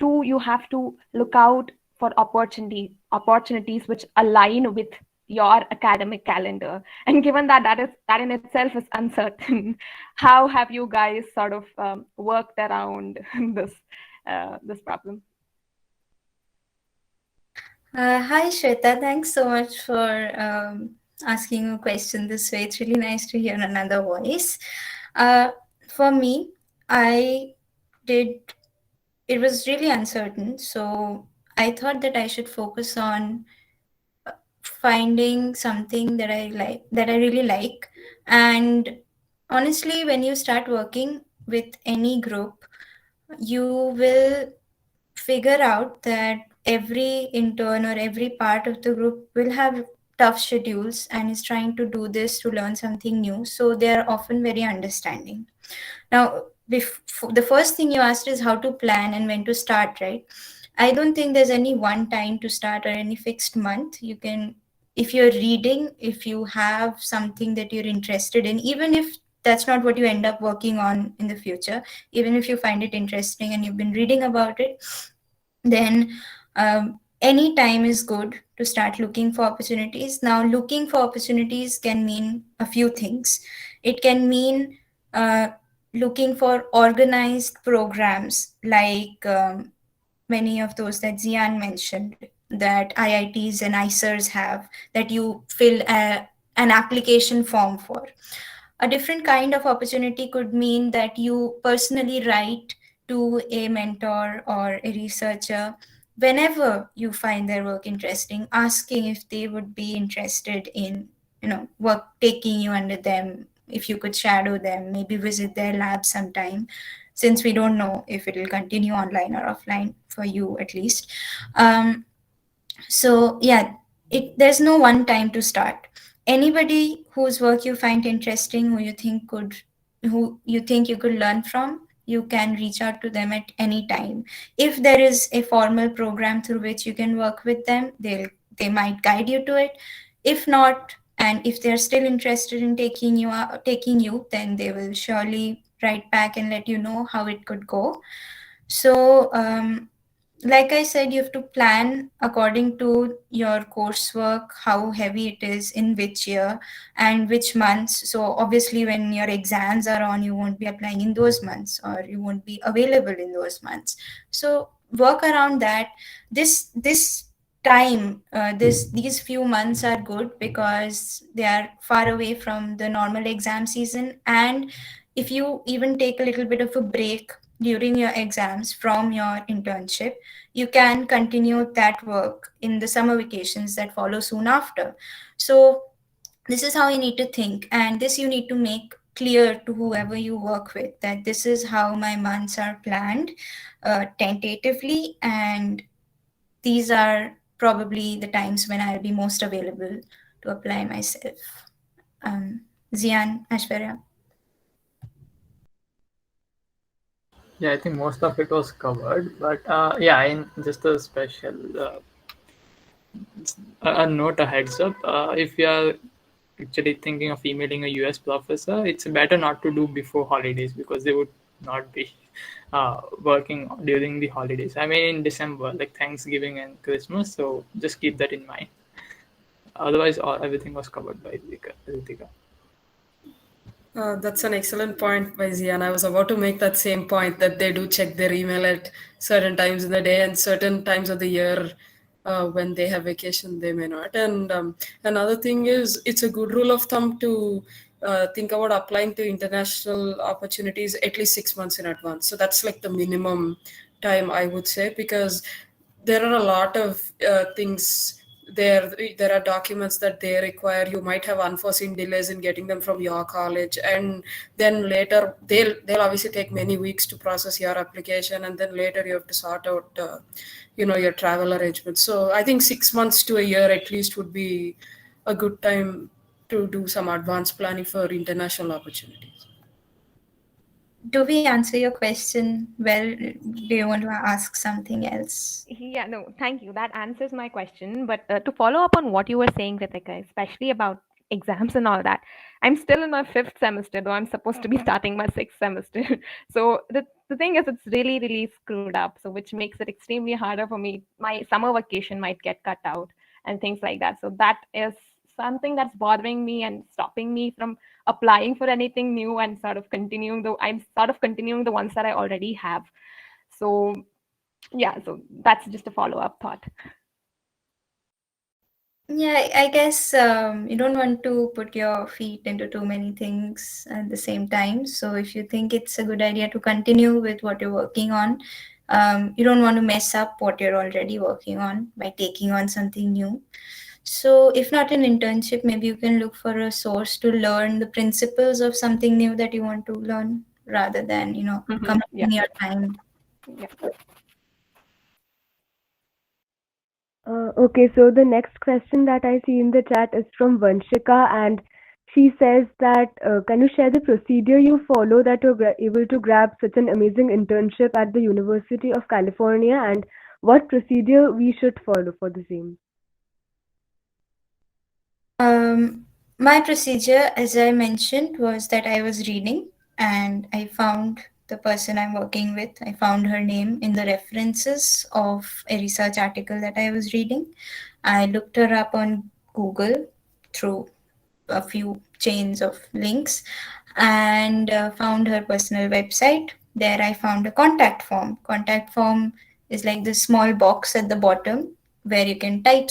two, you have to look out for opportunities which align with your academic calendar. And given that that in itself is uncertain, how have you guys sort of worked around this problem? Hi Shweta, thanks so much for asking a question this way. It's really nice to hear another voice. Uh, for me, I did, it was really uncertain. So I thought that I should focus on finding something that I like, that I really like. And honestly, when you start working with any group, you will figure out that every intern or every part of the group will have tough schedules and is trying to do this to learn something new. So they are often very understanding. Now, the first thing you asked is how to plan and when to start, right? I don't think there's any one time to start or any fixed month. You can, if you're reading, if you have something that you're interested in, even if that's not what you end up working on in the future, even if you find it interesting and you've been reading about it, then any time is good to start looking for opportunities. Now, looking for opportunities can mean a few things. It can mean uh, looking for organized programs like many of those that Zeaan mentioned, that IITs and ICERs have, that you fill an application form for. A different kind of opportunity could mean that you personally write to a mentor or a researcher whenever you find their work interesting, asking if they would be interested in, work, taking you under them, if you could shadow them, maybe visit their lab sometime, since we don't know if it will continue online or offline for you at least. um, so yeah, there's no one time to start. Anybody whose work you find interesting, who you think you could learn from, you can reach out to them at any time. If there is a formal program through which you can work with them, they might guide you to it. If not, and if they're still interested in taking you, then they will surely write back and let you know how it could go. So like I said, you have to plan according to your coursework, how heavy it is in which year and which months. So obviously, when your exams are on, you won't be applying in those months or you won't be available in those months. So work around that. This time, these few months are good because they are far away from the normal exam season. And if you even take a little bit of a break during your exams from your internship, you can continue that work in the summer vacations that follow soon after. So this is how you need to think, and this you need to make clear to whoever you work with, that this is how my months are planned tentatively, and these are probably the times when I'll be most available to apply myself. Zeaan, Aishwarya. Yeah, I think most of it was covered, but yeah, in just a special a note, a heads up. If you are actually thinking of emailing a US professor, it's better not to do before holidays because they would not be working during the holidays. I mean, in December, like Thanksgiving and Christmas. So just keep that in mind. Otherwise, everything was covered by Ritika. That's an excellent point by Zian. I was about to make that same point that they do check their email at certain times in the day and certain times of the year when they have vacation, they may not. And another thing is, it's a good rule of thumb to think about applying to international opportunities at least 6 months in advance. So that's like the minimum time I would say, because there are a lot of things there are documents that they require. You might have unforeseen delays in getting them from your college, and then later they'll obviously take many weeks to process your application, and then later you have to sort out your travel arrangements. So I think 6 months to a year at least would be a good time to do some advanced planning for international opportunities. Do we answer your question well? Do you want to ask something else? Yeah, no, thank you. That answers my question. But to follow up on what you were saying, Ritika, especially about exams and all that, I'm still in my fifth semester, though I'm supposed to be starting my sixth semester. So the thing is, it's really, really screwed up. So which makes it extremely harder for me. My summer vacation might get cut out and things like that. So that is something that's bothering me and stopping me from applying for anything new and I'm sort of continuing the ones that I already have. So yeah, so that's just a follow-up thought. Yeah, I guess you don't want to put your feet into too many things at the same time. So if you think it's a good idea to continue with what you're working on, you don't want to mess up what you're already working on by taking on something new. So if not an internship, maybe you can look for a source to learn the principles of something new that you want to learn rather than, Yeah. committing your time. Yeah. Okay, so the next question that I see in the chat is from Vanshika, and she says that can you share the procedure you follow that you're able to grab such an amazing internship at the University of California, and what procedure we should follow for the same? My procedure, as I mentioned, was that I was reading and I found the person I'm working with. I found her name in the references of a research article that I was reading. I looked her up on Google through a few chains of links and found her personal website. There I found a contact form. Contact form is like the small box at the bottom where you can type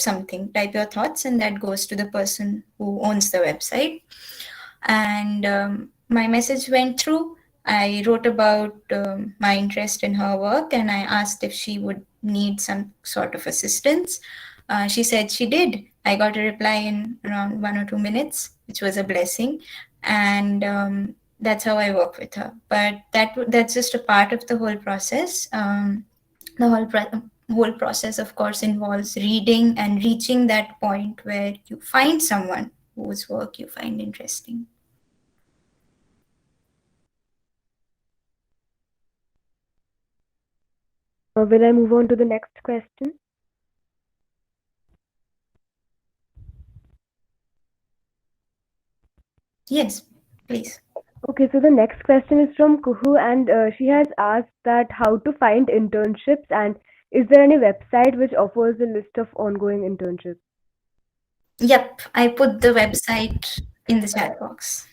your thoughts, and that goes to the person who owns the website. And my message went through. I wrote about my interest in her work, and I asked if she would need some sort of assistance. She said she did. I got a reply in around 1 or 2 minutes, which was a blessing. And that's how I work with her. But that's just a part of the whole process. The whole process, of course, involves reading and reaching that point where you find someone whose work you find interesting. Will I move on to the next question? Yes, please. Okay, so the next question is from Kuhu, and she has asked that how to find internships, and is there any website which offers a list of ongoing internships? Yep, I put the website in the chat box.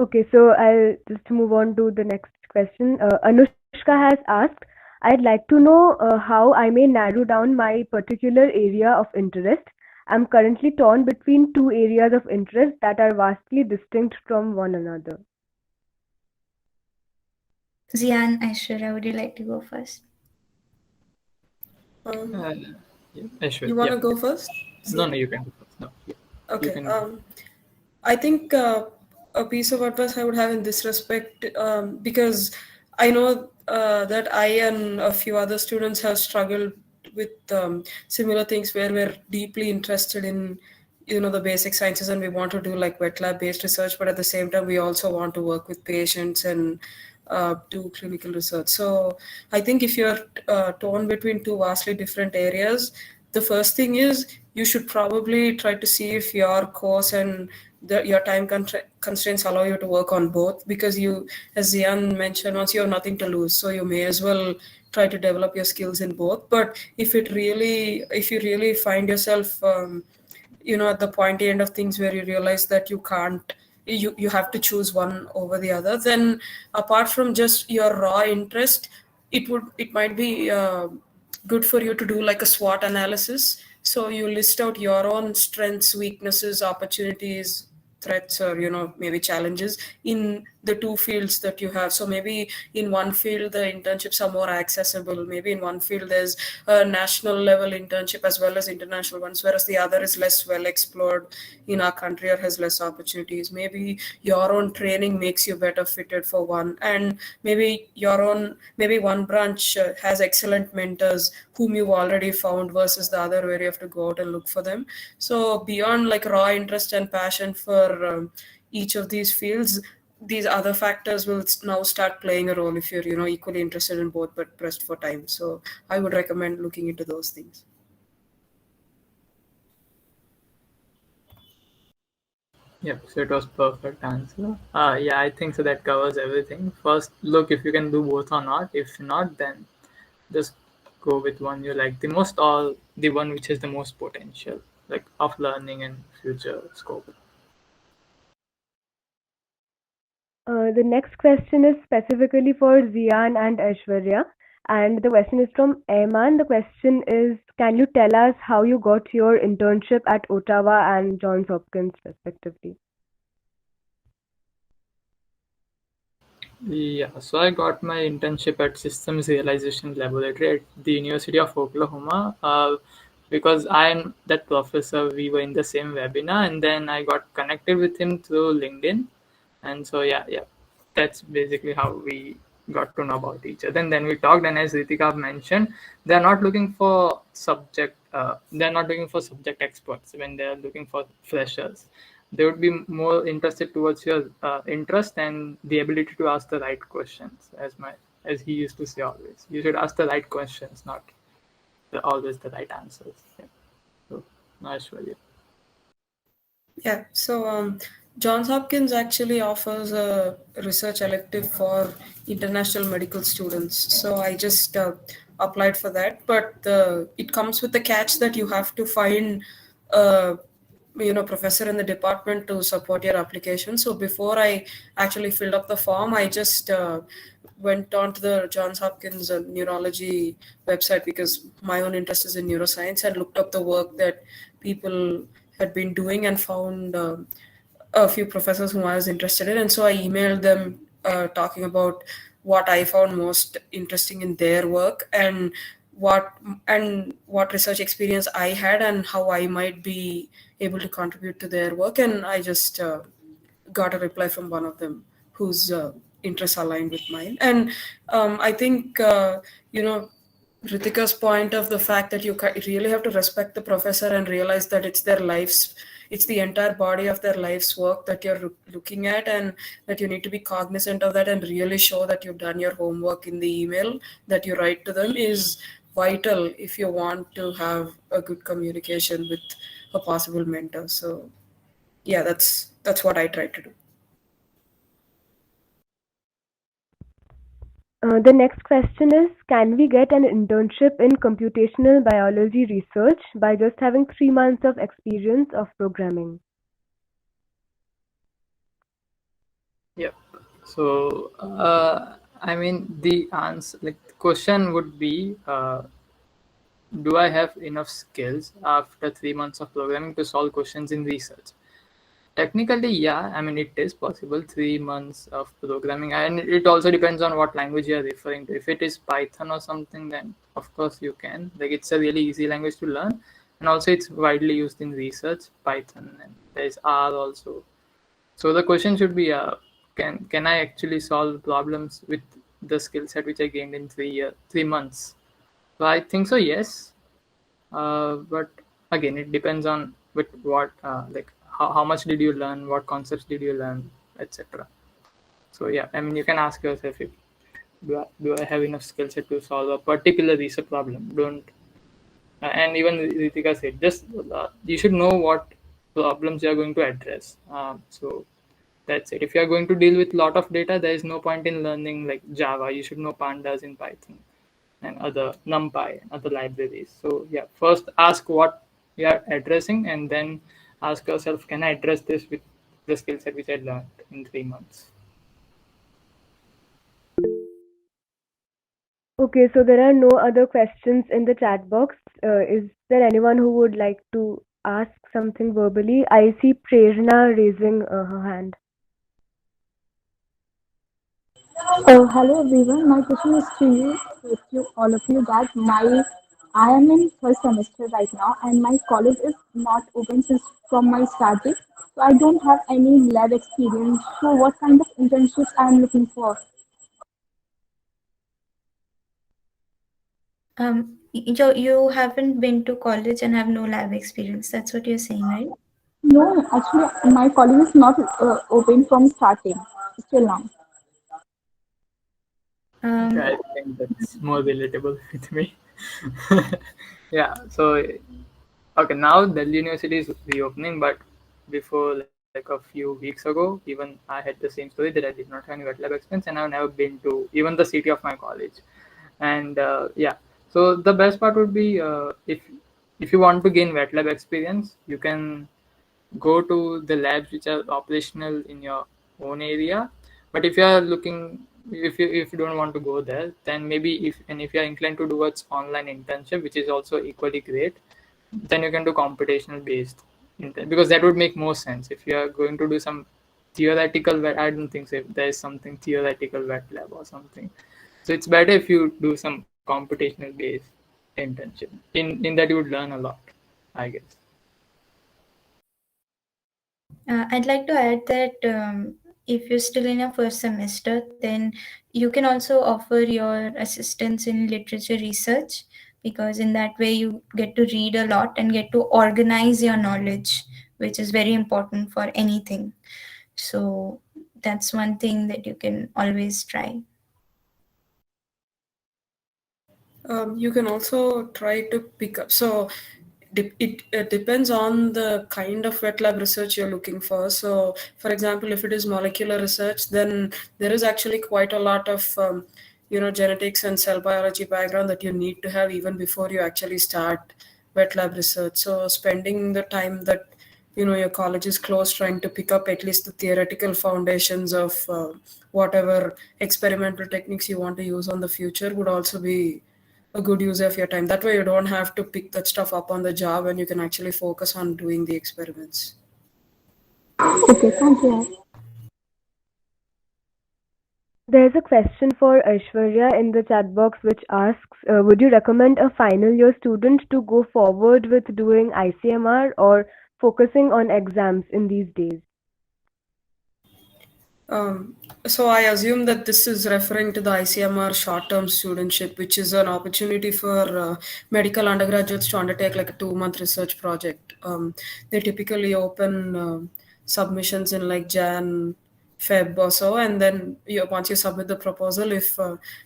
Okay, so I'll just move on to the next question. Anushka has asked, I'd like to know how I may narrow down my particular area of interest. I'm currently torn between two areas of interest that are vastly distinct from one another. Zeaan, Aishwarya, would you like to go first? Sure. You want to go first? No, you can go first. No. Yeah. Okay. Can... I think a piece of advice I would have in this respect, because I know that I and a few other students have struggled with similar things where we're deeply interested in the basic sciences and we want to do like wet lab based research, but at the same time we also want to work with patients and do clinical research. So I think if you're torn between two vastly different areas, the first thing is you should probably try to see if your course and your time constraints allow you to work on both, because you, as Zeaan mentioned, once you have nothing to lose, so you may as well try to develop your skills in both. But if you really find yourself at the pointy end of things where you realize that you have to choose one over the other, then apart from just your raw interest, it might be good for you to do like a SWOT analysis. So you list out your own strengths, weaknesses, opportunities, threats or maybe challenges in the two fields that you have. So maybe in one field the internships are more accessible, maybe in one field there's a national level internship as well as international ones, whereas the other is less well explored in our country or has less opportunities. Maybe your own training makes you better fitted for one, and maybe one branch has excellent mentors whom you've already found versus the other where you have to go out and look for them. So beyond like raw interest and passion for each of these fields, these other factors will now start playing a role if you're equally interested in both but pressed for time. So I would recommend looking into those things. Yep, so it was perfect answer. Yeah, I think so that covers everything. First, look if you can do both or not. If not, then just go with one you like the most or the one which has the most potential, like of learning and future scope. The next question is specifically for Zeaan and Aishwarya, and the question is from Ayman. The question is, can you tell us how you got your internship at Ottawa and Johns Hopkins, respectively? Yeah, so I got my internship at Systems Realization Laboratory at the University of Oklahoma. Because I and that professor, we were in the same webinar, and then I got connected with him through LinkedIn, and so yeah, that's basically how we got to know about each other. And then we talked, and as Ritika mentioned, they're not looking for they're not looking for subject experts when they're looking for freshers. They would be more interested towards your interest and the ability to ask the right questions. As he used to say always, you should ask the right questions, not always the right answers. Yeah. So, nice for you. Yeah, so Johns Hopkins actually offers a research elective for international medical students. So I just applied for that, but it comes with the catch that you have to find a professor in the department to support your application. So before I actually filled up the form, I just went on to the Johns Hopkins neurology website because my own interest is in neuroscience, and looked up the work that people had been doing and found a few professors whom I was interested in. And so I emailed them talking about what I found most interesting in their work what what research experience I had and how I might be able to contribute to their work. And I just got a reply from one of them whose interests aligned with mine. And I think, Ritika's point of the fact that you really have to respect the professor and realize that it's the entire body of their life's work that you're looking at, and that you need to be cognizant of that and really show that you've done your homework in the email that you write to them is vital if you want to have a good communication with a possible mentor. So yeah, that's what I try to do. The next question is, can we get an internship in computational biology research by just having 3 months of experience of programming? Yep. So, I mean, the answer, like, the question would be, do I have enough skills after 3 months of programming to solve questions in research? Technically, yeah. I mean, it is possible 3 months of programming, and it also depends on what language you are referring to. If it is Python or something, then of course you can. Like, it's a really easy language to learn, and also it's widely used in research. Python, and there's R also. So the question should be, can I actually solve problems with the skill set which I gained in 3 months? So I think so, yes. But again, it depends on with what, like how much did you learn, what concepts did you learn, etc. So yeah, I mean, you can ask yourself, if do I have enough skill set to solve a particular research problem? Don't And even Ritika said, just you should know what problems you are going to address. So that's it. If you are going to deal with a lot of data, there is no point in learning like Java. You should know pandas in Python and other NumPy and other libraries. So yeah, first ask what you are addressing, and then ask yourself, can I address this with the skill set which I learned in 3 months? Okay, so there are no other questions in the chat box. Is there anyone who would like to ask something verbally. I see Prerna raising her hand. Hello everyone. My question is to you, all of you, that I am in third semester right now, and my college is not open since from my starting. So I don't have any lab experience. So what kind of internships I am looking for? You haven't been to college and have no lab experience. That's what you're saying, right? No, actually, my college is not open from starting still now. Okay, I Um, think that's more relatable with me. Yeah, so okay, now Delhi University is reopening, but before like a few weeks ago, even I had the same story that I did not have any wet lab experience, and I've never been to even the city of my college. And yeah, so the best part would be if you want to gain wet lab experience, you can go to the labs which are operational in your own area. But if you are looking, if you don't want to go there, then maybe if you are inclined to do what's online internship, which is also equally great, then you can do computational based because that would make more sense. If you are going to do some theoretical wet, I don't think so if there is something theoretical wet lab or something. So it's better if you do some computational based internship. In that you would learn a lot, I guess. I'd like to add that if you're still in your first semester, then you can also offer your assistance in literature research, because in that way you get to read a lot and get to organize your knowledge, which is very important for anything. So that's one thing that you can always try. You can also try to pick up. So it depends on the kind of wet lab research you're looking for. So, for example, if it is molecular research, then there is actually quite a lot of genetics and cell biology background that you need to have even before you actually start wet lab research. So, spending the time that your college is close, trying to pick up at least the theoretical foundations of whatever experimental techniques you want to use on the future would also be a good use of your time. That way, you don't have to pick that stuff up on the job and you can actually focus on doing the experiments. Okay, thank you. There's a question for Aishwarya in the chat box which asks, would you recommend a final year student to go forward with doing ICMR or focusing on exams in these days? Um, so I assume that this is referring to the ICMR short-term studentship, which is an opportunity for medical undergraduates to undertake like a 2-month research project. They typically open submissions in like Jan, Feb or so, and then once you submit the proposal, if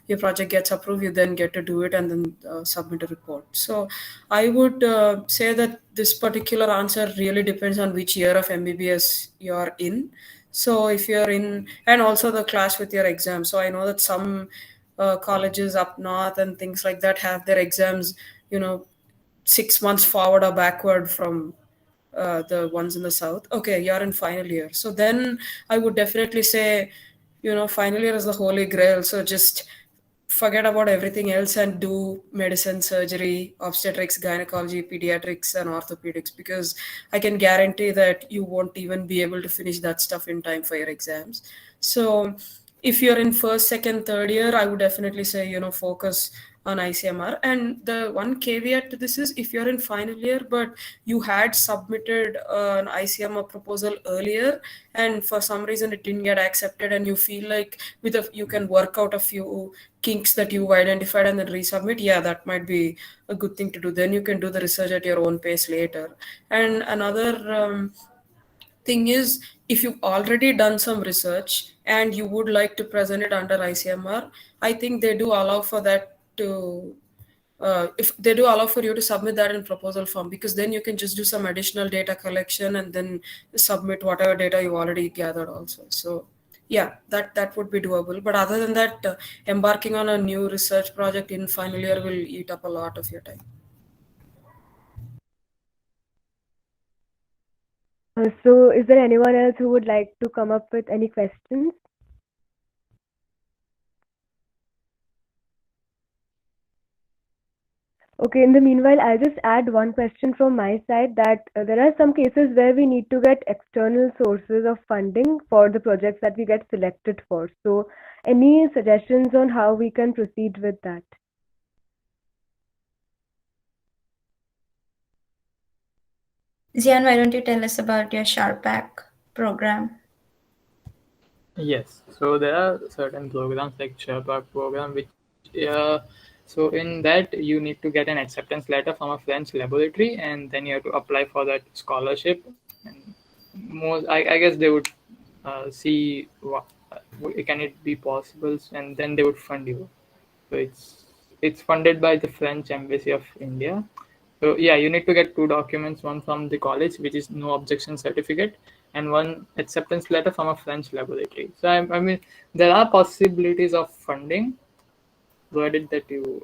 your project gets approved, you then get to do it and then submit a report. So I would say that this particular answer really depends on which year of MBBS you're in. So if you're in, and also the clash with your exam. So I know that some colleges up north and things like that have their exams, 6 months forward or backward from the ones in the south. Okay, you're in final year. So then I would definitely say, final year is the holy grail. So just forget about everything else and do medicine, surgery, obstetrics, gynecology, pediatrics, and orthopedics, because I can guarantee that you won't even be able to finish that stuff in time for your exams. So if you're in first, second, third year, I would definitely say, focus on ICMR. And the one caveat to this is if you're in final year, but you had submitted an ICMR proposal earlier, and for some reason it didn't get accepted, and you feel like you can work out a few kinks that you've identified and then resubmit, yeah, that might be a good thing to do. Then you can do the research at your own pace later. And another thing is, if you've already done some research and you would like to present it under ICMR, I think they do allow for that to if they do allow for you to submit that in proposal form, because then you can just do some additional data collection and then submit whatever data you already gathered also. So yeah, that would be doable. But other than that, embarking on a new research project in final year will eat up a lot of your time. So is there anyone else who would like to come up with any questions? Okay, in the meanwhile, I'll just add one question from my side that there are some cases where we need to get external sources of funding for the projects that we get selected for. So, any suggestions on how we can proceed with that? Zian, why don't you tell us about your Sharpak program? Yes, so there are certain programs like Sherpa program, which so in that you need to get an acceptance letter from a French laboratory, and then you have to apply for that scholarship. And most, I guess they would see what can it be possible, and then they would fund you. So it's funded by the French Embassy of India. So yeah, you need to get two documents, one from the college, which is no objection certificate, and one acceptance letter from a French laboratory. So I mean, there are possibilities of funding, provided that you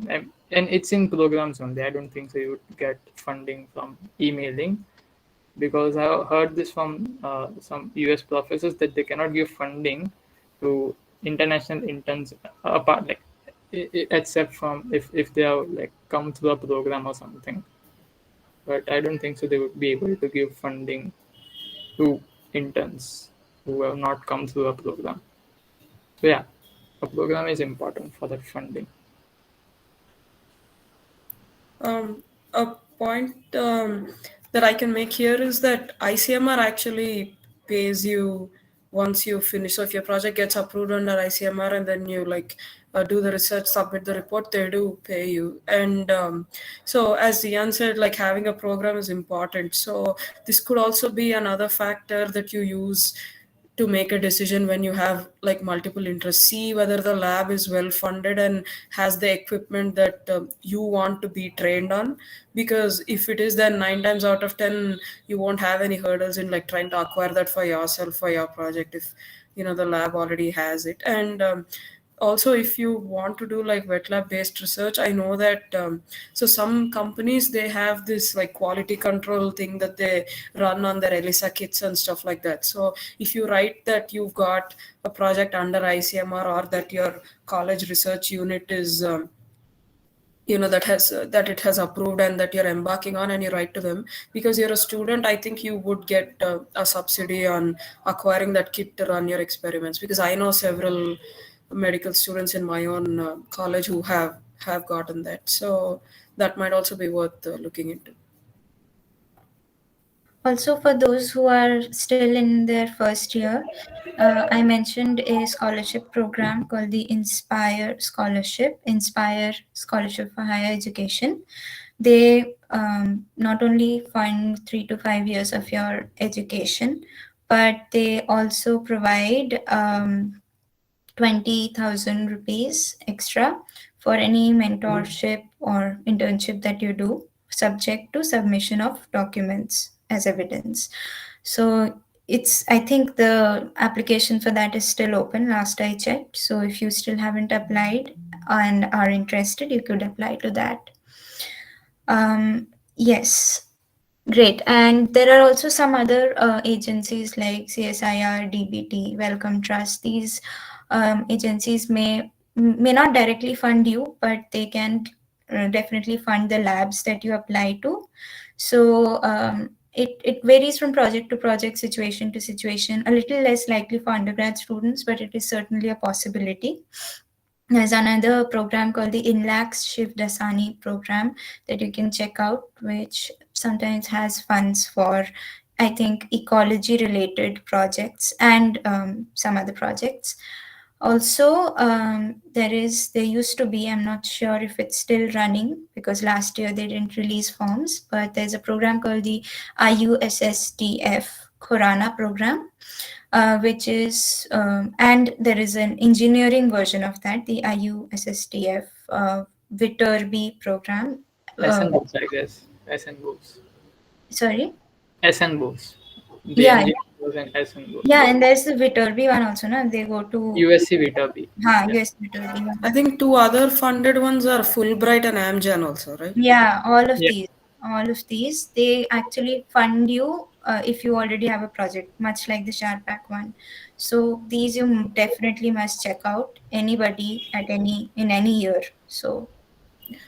and it's in programs only. I don't think so you would get funding from emailing, because I heard this from some US professors that they cannot give funding to international interns apart, like except from if they are like come through a program or something. But I don't think so they would be able to give funding to interns who have not come through a program. So yeah, a program is important for that funding. A point that I can make here is that ICMR actually pays you once you finish. So if your project gets approved under ICMR and then you like do the research, submit the report, they do pay you. And so as Ian said, like having a program is important. So this could also be another factor that you use to make a decision when you have like multiple interests. See whether the lab is well funded and has the equipment that you want to be trained on, because if it is, then 9 times out of 10 you won't have any hurdles in like trying to acquire that for yourself for your project if the lab already has it. And also, if you want to do like wet lab based research, I know that so some companies, they have this like quality control thing that they run on their ELISA kits and stuff like that. So if you write that you've got a project under ICMR, or that your college research unit is that it has approved and that you're embarking on, and you write to them, because you're a student, I think you would get a subsidy on acquiring that kit to run your experiments, because I know several medical students in my own college who have gotten that. So that might also be worth looking into. Also, for those who are still in their first year, I mentioned a scholarship program called the Inspire Scholarship for Higher Education. They not only fund 3 to 5 years of your education, but they also provide 20,000 rupees extra for any mentorship or internship that you do, subject to submission of documents as evidence. So I think the application for that is still open, last I checked. So if you still haven't applied and are interested, you could apply to that. Yes. Great. And there are also some other agencies like CSIR, DBT, Wellcome Trust. These agencies may not directly fund you, but they can definitely fund the labs that you apply to. So it varies from project to project, situation to situation, a little less likely for undergrad students, but it is certainly a possibility. There's another program called the INLAX Shiv Dasani program that you can check out, which sometimes has funds for, I think, ecology related projects and some other projects. Also, there used to be, I'm not sure if it's still running because last year they didn't release forms, but there's a program called the IUSSTF Khorana program, which is, and there is an engineering version of that, the IUSSTF Viterbi program. SN Bose, I guess. SN Bose. Sorry? SN Bose. The Yeah. engineer was an SN Bose. Yeah, and there's the Viterbi one also, no? They go to USC Viterbi. USC Viterbi one. I think two other funded ones are Fulbright and Amgen also, right? Yeah, all of Yeah. these, they actually fund you if you already have a project, much like the Sharpak one. So these you definitely must check out, anybody in any year. So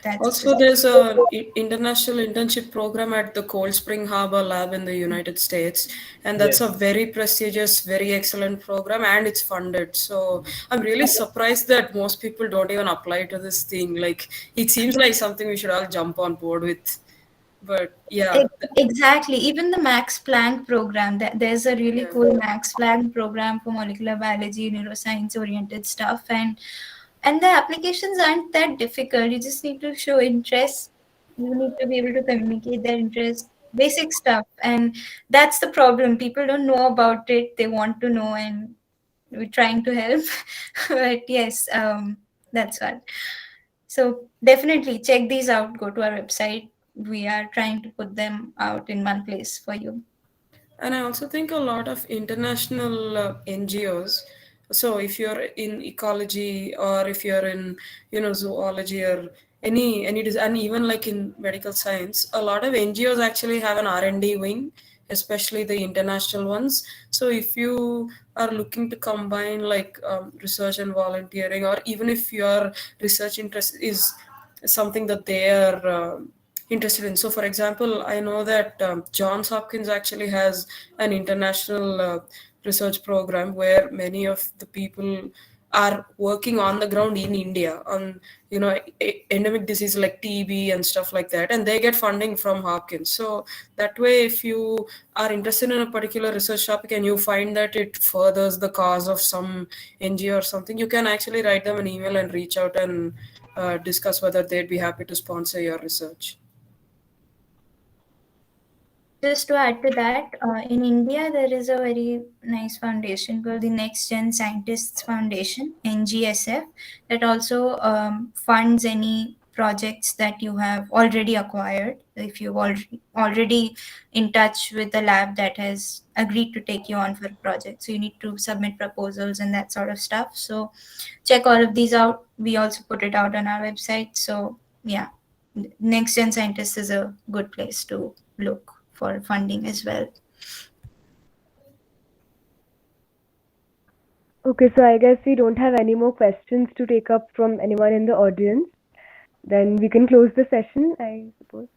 That's Also, there's a international internship program at the Cold Spring Harbor Lab in the United States, and that's a Yes. very prestigious, very excellent program, and it's funded. So I'm really surprised that most people don't even apply to this thing. Like, it seems like something we should all jump on board with. But yeah, Exactly. Even the Max Planck program, there's a really yeah. cool Max Planck program for molecular biology, neuroscience oriented stuff, and the applications aren't that difficult. You just need to show interest. You need to be able to communicate their interest, basic stuff, and that's the problem. People don't know about it. They want to know, and we're trying to help. But yes, that's what. So definitely check these out. Go to our website. We are trying to put them out in one place for you. And I also think a lot of international NGOs. So if you're in ecology or if you're in, zoology or and even like in medical science, a lot of NGOs actually have an R&D wing, especially the international ones. So if you are looking to combine like research and volunteering, or even if your research interest is something that they are interested in. So, for example, I know that Johns Hopkins actually has an international research program where many of the people are working on the ground in India on endemic disease like TB and stuff like that, and they get funding from Hopkins. So that way, if you are interested in a particular research topic and you find that it furthers the cause of some NGO or something, you can actually write them an email and reach out and discuss whether they'd be happy to sponsor your research. Just to add to that, in India, there is a very nice foundation called the Next Gen Scientists Foundation, NGSF, that also funds any projects that you have already acquired. If you've already in touch with the lab that has agreed to take you on for a project, so you need to submit proposals and that sort of stuff. So check all of these out. We also put it out on our website. So yeah, Next Gen Scientists is a good place to look for funding as well. Okay, so I guess we don't have any more questions to take up from anyone in the audience. Then we can close the session, I suppose.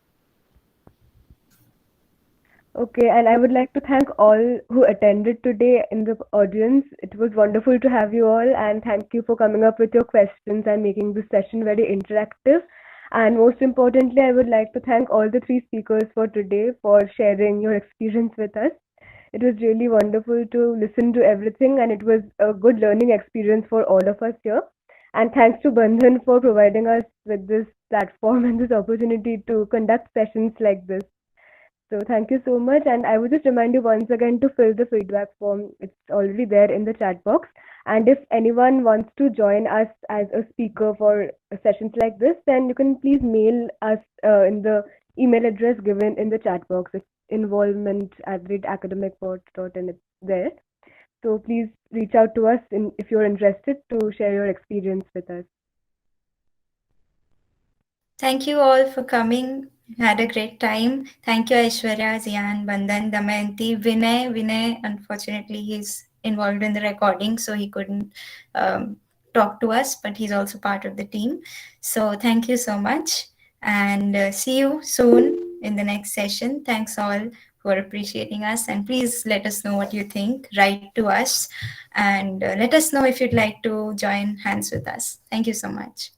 Okay, and I would like to thank all who attended today in the audience. It was wonderful to have you all, and thank you for coming up with your questions and making this session very interactive. And most importantly, I would like to thank all the three speakers for today for sharing your experience with us. It was really wonderful to listen to everything, and it was a good learning experience for all of us here. And thanks to Bandhan for providing us with this platform and this opportunity to conduct sessions like this. So thank you so much. And I would just remind you once again to fill the feedback form. It's already there in the chat box. And if anyone wants to join us as a speaker for sessions like this, then you can please mail us in the email address given in the chat box. It's involvement@academicport.in. It's there. So please reach out to us if you're interested to share your experience with us. Thank you all for coming. Had a great time. Thank you, Aishwarya, Zeaan, Bandhan, Damayanti, Vinay. Vinay, unfortunately, he's involved in the recording, so he couldn't talk to us, but he's also part of the team. So thank you so much, and see you soon in the next session. Thanks all for appreciating us, and please let us know what you think. Write to us, and let us know if you'd like to join hands with us. Thank you so much.